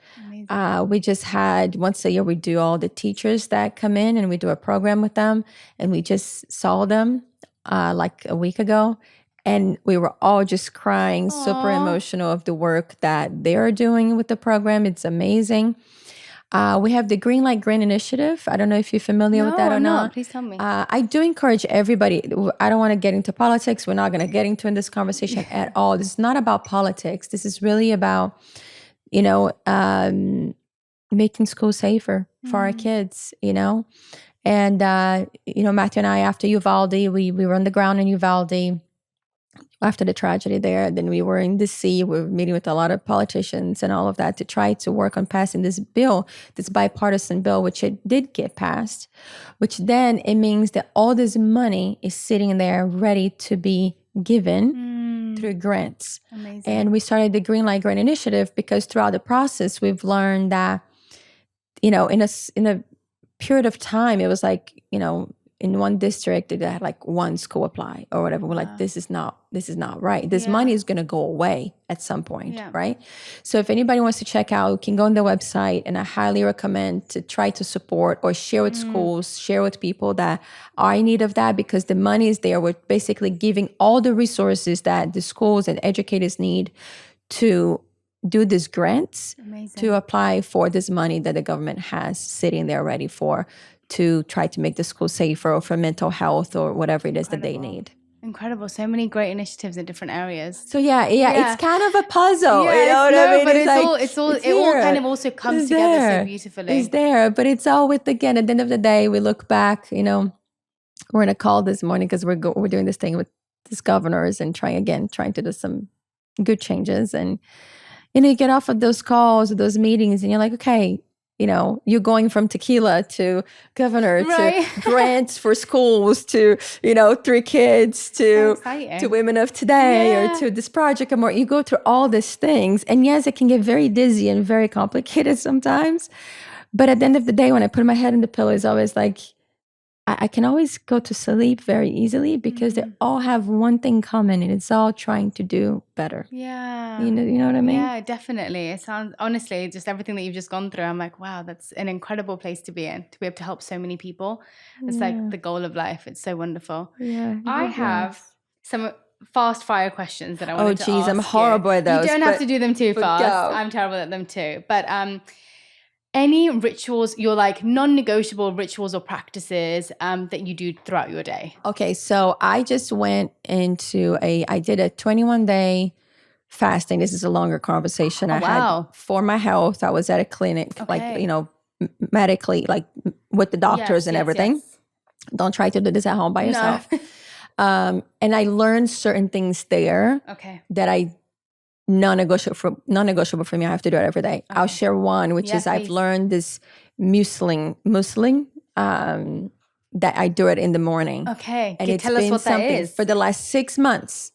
We just had, once a year, we do all the teachers that come in and we do a program with them. And we just saw them like a week ago. And we were all just crying, super emotional of the work that they're doing with the program. It's amazing. We have the Greenlight Green Initiative. I don't know if you're familiar with that or not. No, please tell me. I do encourage everybody. I don't want to get into politics. We're not going to get into in this conversation at all. This is not about politics. This is really about, making school safer for our kids, And, Matthew and I, after Uvalde, we were on the ground in Uvalde after the tragedy there. Then we were in DC. We were meeting with a lot of politicians and all of that to try to work on passing this bill, this bipartisan bill, which it did get passed, which then it means that all this money is sitting there ready to be given through grants. Amazing. And we started the Greenlight Grant Initiative because throughout the process, we've learned that, in a period of time, it was like, in one district, they had like one school apply or whatever. We're like, this is not right. This money is going to go away at some point, right? So if anybody wants to check out, you can go on the website, and I highly recommend to try to support or share with schools, share with people that are in need of that, because the money is there. We're basically giving all the resources that the schools and educators need to do these grants Amazing. to apply for this money that the government has sitting there ready for to try to make the school safer or for mental health or whatever it is that they need. Incredible. So many great initiatives in different areas. So yeah, it's kind of a puzzle. You know what I mean? But it's all kind of also comes together so beautifully. It's there, but it's all with, again, at the end of the day, we look back, you know, we're in a call this morning because we're doing this thing with these governors and trying to do some good changes. And, you know, you get off of those calls, those meetings, and you're like, okay, you know, you're going from tequila to governor to grants for schools to, you know, 3 kids to women of today or to this project. Or more. You go through all these things. And yes, it can get very dizzy and very complicated sometimes. But at the end of the day, when I put my head in the pillow, it's always like, I can always go to sleep very easily because they all have one thing common, and it's all trying to do better. Yeah. You know what I mean? Yeah, definitely. It sounds, honestly, just everything that you've just gone through, I'm like, wow, that's an incredible place to be in, to be able to help so many people. It's like the goal of life. It's so wonderful. Yeah. I have some fast fire questions that I wanted to ask. Oh, geez, I'm horrible at those. You don't have to do them too fast. Go. I'm terrible at them too. But any rituals, your like non-negotiable rituals or practices that you do throughout your day? Okay, so I just went into I did a 21-day fasting. This is a longer conversation. Had for my health. I was at a clinic, like, you know, medically, like with the doctors and everything. Yes. Don't try to do this at home by yourself. And I learned certain things there that I non-negotiable for me. I have to do it every day. I'll share one, which is I've learned this muesli that I do it in the morning. Okay. And it's tell us what that is. For the last 6 months.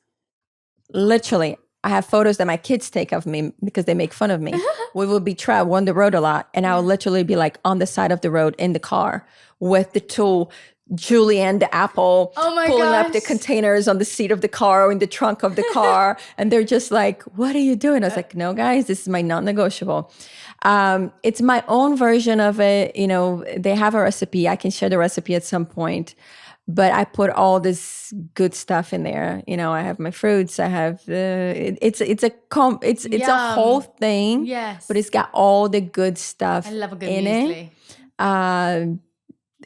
Literally, I have photos that my kids take of me because they make fun of me. We will be on the road a lot, and I will literally be like on the side of the road in the car with the tool, Julienne the apple, pulling up the containers on the seat of the car or in the trunk of the car. And they're just like, what are you doing? I was like, no, guys, this is my non-negotiable. It's my own version of it. You know, they have a recipe. I can share the recipe at some point. But I put all this good stuff in there. You know, I have my fruits. I have it's a whole thing. Yes, but it's got all the good stuff. I love a good in muesli. It.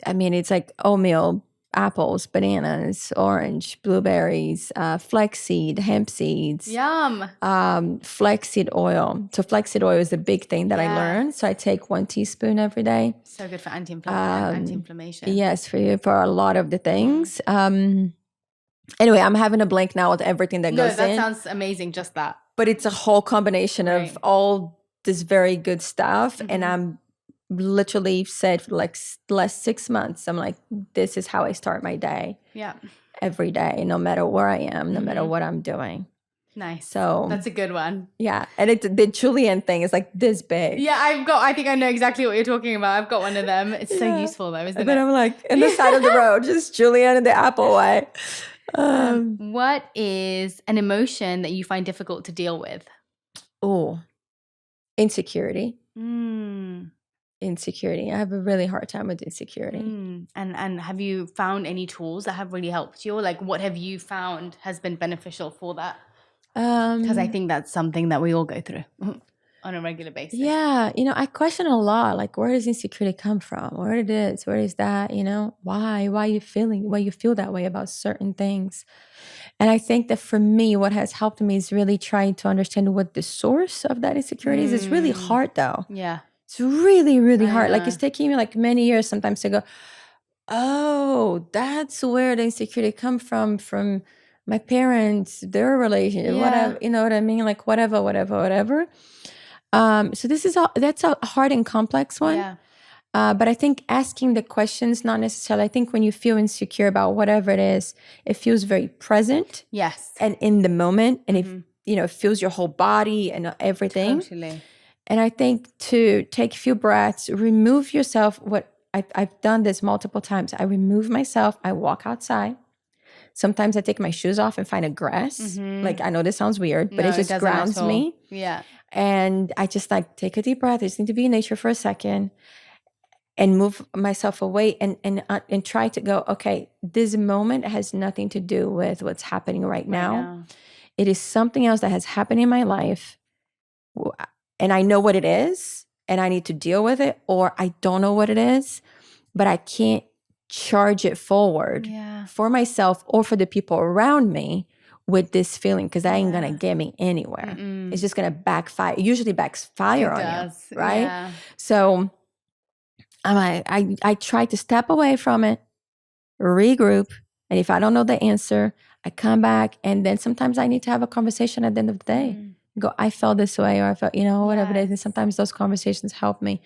I mean, it's like oatmeal, apples, bananas, orange, blueberries, flaxseed, hemp seeds. Yum. Flaxseed oil. So flaxseed oil is the big thing that I learned. So I take 1 teaspoon every day. So good for anti-inflammation. Yes, for a lot of the things. Anyway, I'm having a blank now with everything that goes in. No, that sounds amazing, just that. But it's a whole combination of all this very good stuff. And I'm literally said for like the last 6 months, I'm like, this is how I start my day. Yeah. Every day, no matter where I am, no matter what I'm doing. Nice. So that's a good one. Yeah. And the Julienne thing is like this big. Yeah, I think I know exactly what you're talking about. I've got one of them. It's so useful though, isn't it? And then I'm like, in the side of the road, just Julienne and the apple way. What is an emotion that you find difficult to deal with? Oh, insecurity. Insecurity. I have a really hard time with insecurity. And have you found any tools that have really helped you? Or like, what have you found has been beneficial for that? Because I think that's something that we all go through on a regular basis. Yeah. You know, I question a lot, like, where does insecurity come from? Where it is? Where is that? You know, why you feel that way about certain things? And I think that for me, what has helped me is really trying to understand what the source of that insecurity is. It's really hard though. Yeah. It's really, really hard. Like, it's taking me like many years sometimes to go, oh, that's where the insecurity come from my parents, their relationship, whatever, you know what I mean? Like whatever. So that's a hard and complex one. Yeah. But I think asking the questions, not necessarily, I think when you feel insecure about whatever it is, it feels very present. Yes. And in the moment. And it feels your whole body and everything. Totally. And I think to take a few breaths, remove yourself. I've done this multiple times. I remove myself. I walk outside. Sometimes I take my shoes off and find a grass. Like, I know this sounds weird, but it just grounds me. Yeah. And I just like take a deep breath. I just need to be in nature for a second and move myself away and try to go, okay, this moment has nothing to do with what's happening right now. It is something else that has happened in my life and I know what it is and I need to deal with it, or I don't know what it is, but I can't charge it forward for myself or for the people around me with this feeling, because that ain't going to get me anywhere. It's just going to backfire. It usually backfire on you, right? Yeah. So I try to step away from it, regroup, and if I don't know the answer, I come back, and then sometimes I need to have a conversation at the end of the day. Go, I felt this way, or I felt, whatever it is. And sometimes those conversations help me.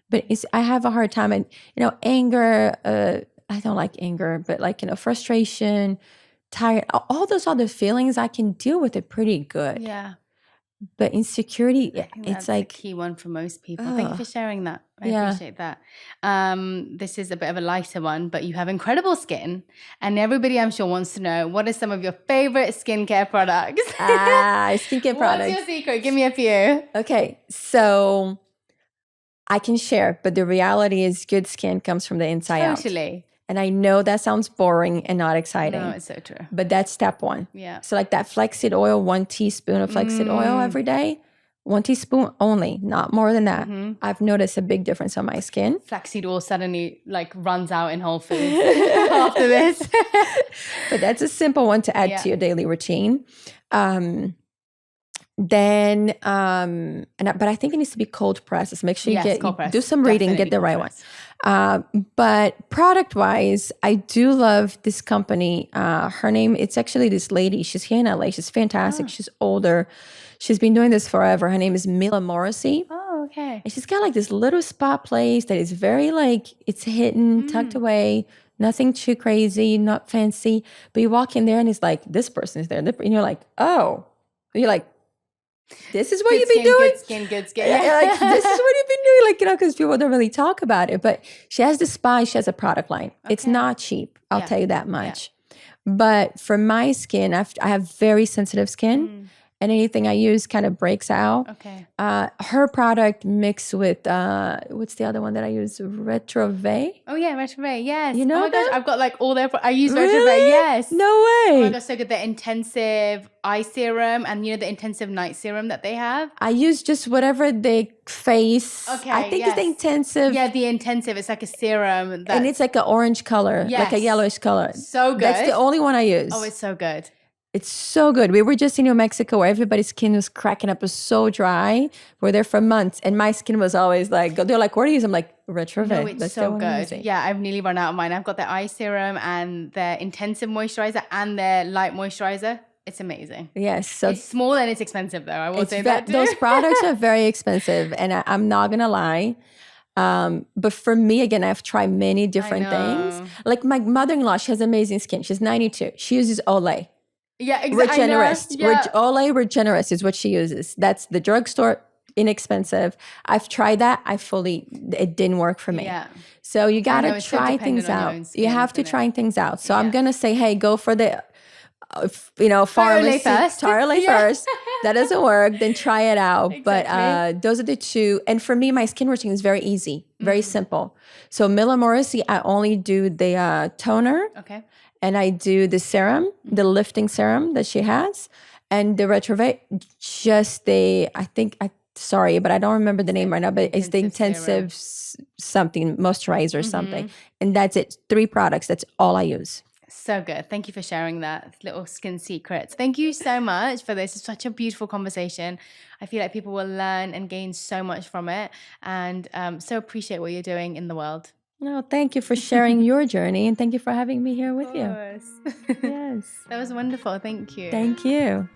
But I have a hard time. And, anger, I don't like anger, but frustration, tired, all those other feelings, I can deal with it pretty good. Yeah. But insecurity, it's like a key one for most people. Thank you for sharing that. I appreciate that. This is a bit of a lighter one, but you have incredible skin, and everybody, I'm sure, wants to know, what are some of your favorite skincare products? Skincare products. What's your secret? Give me a few. Okay, so I can share, but the reality is good skin comes from the inside out. Totally. And I know that sounds boring and not exciting. No, it's so true. But that's step one. Yeah. So like that flaxseed oil, 1 teaspoon of flaxseed oil every day, 1 teaspoon only, not more than that. I've noticed a big difference on my skin. Flaxseed oil suddenly runs out in Whole Foods after this. But that's a simple one to add to your daily routine. Then, but I think it needs to be cold pressed. Make sure you do some reading, get the right one. But product wise, I do love this company. Her name, it's actually this lady. She's here in LA. She's fantastic. She's older. She's been doing this forever. Her name is Mila Morrissey. Oh, okay. And she's got this little spa place that is very it's hidden, tucked away. Nothing too crazy, not fancy. But you walk in there and it's like, this person is there. And you're like, oh. You're like, this is what you've been doing? Good skin. Yeah. This is what you've been doing, because people don't really talk about it. But she has the spa, she has a product line. Okay. It's not cheap, I'll tell you that much. Yeah. But for my skin, I have very sensitive skin. And anything I use kind of breaks out. Okay. Her product mixed with, what's the other one that I use? Retrove? Oh, yeah, Retrove, yes. You know my gosh, I've got all their, I use Retrove, yes. No way. Oh my gosh, so good. The intensive eye serum and, the intensive night serum that they have. I use just whatever they face. Okay, I think it's the intensive. Yeah, the intensive. It's like a serum. And it's like an orange color, like a yellowish color. So good. That's the only one I use. Oh, it's so good. It's so good. We were just in New Mexico where everybody's skin was cracking up. It was so dry. We're there for months. And my skin was always they're like, what do you use? I'm like, Retrove. No, it's so good. Yeah, I've nearly run out of mine. I've got the eye serum and the intensive moisturizer and the light moisturizer. It's amazing. Yes. So it's small and it's expensive though. I will say that too. Those products are very expensive. And I'm not going to lie. But for me, again, I've tried many different things. Like my mother-in-law, she has amazing skin. She's 92. She uses Olay. Yeah, exactly. Regenerist. Olay Regenerist is what she uses. That's the drugstore, inexpensive. I've tried that. It didn't work for me. Yeah. So you got to try things out. You have to try things out. So I'm going to say, hey, go for the, pharmacy. Tarolay first. That doesn't work. Then try it out. Exactly. But those are the two. And for me, my skin routine is very easy, very simple. So Mila Morrissey, I only do the toner. Okay. And I do the serum, the lifting serum that she has, and the Retrove. Sorry, but I don't remember the name right now. But it's the intensive something moisturizer or something, and that's it. 3 products. That's all I use. So good. Thank you for sharing that little skin secrets. Thank you so much for this. It's such a beautiful conversation. I feel like people will learn and gain so much from it, and so appreciate what you're doing in the world. No, thank you for sharing your journey, and thank you for having me here with you. Yes. That was wonderful. Thank you. Thank you.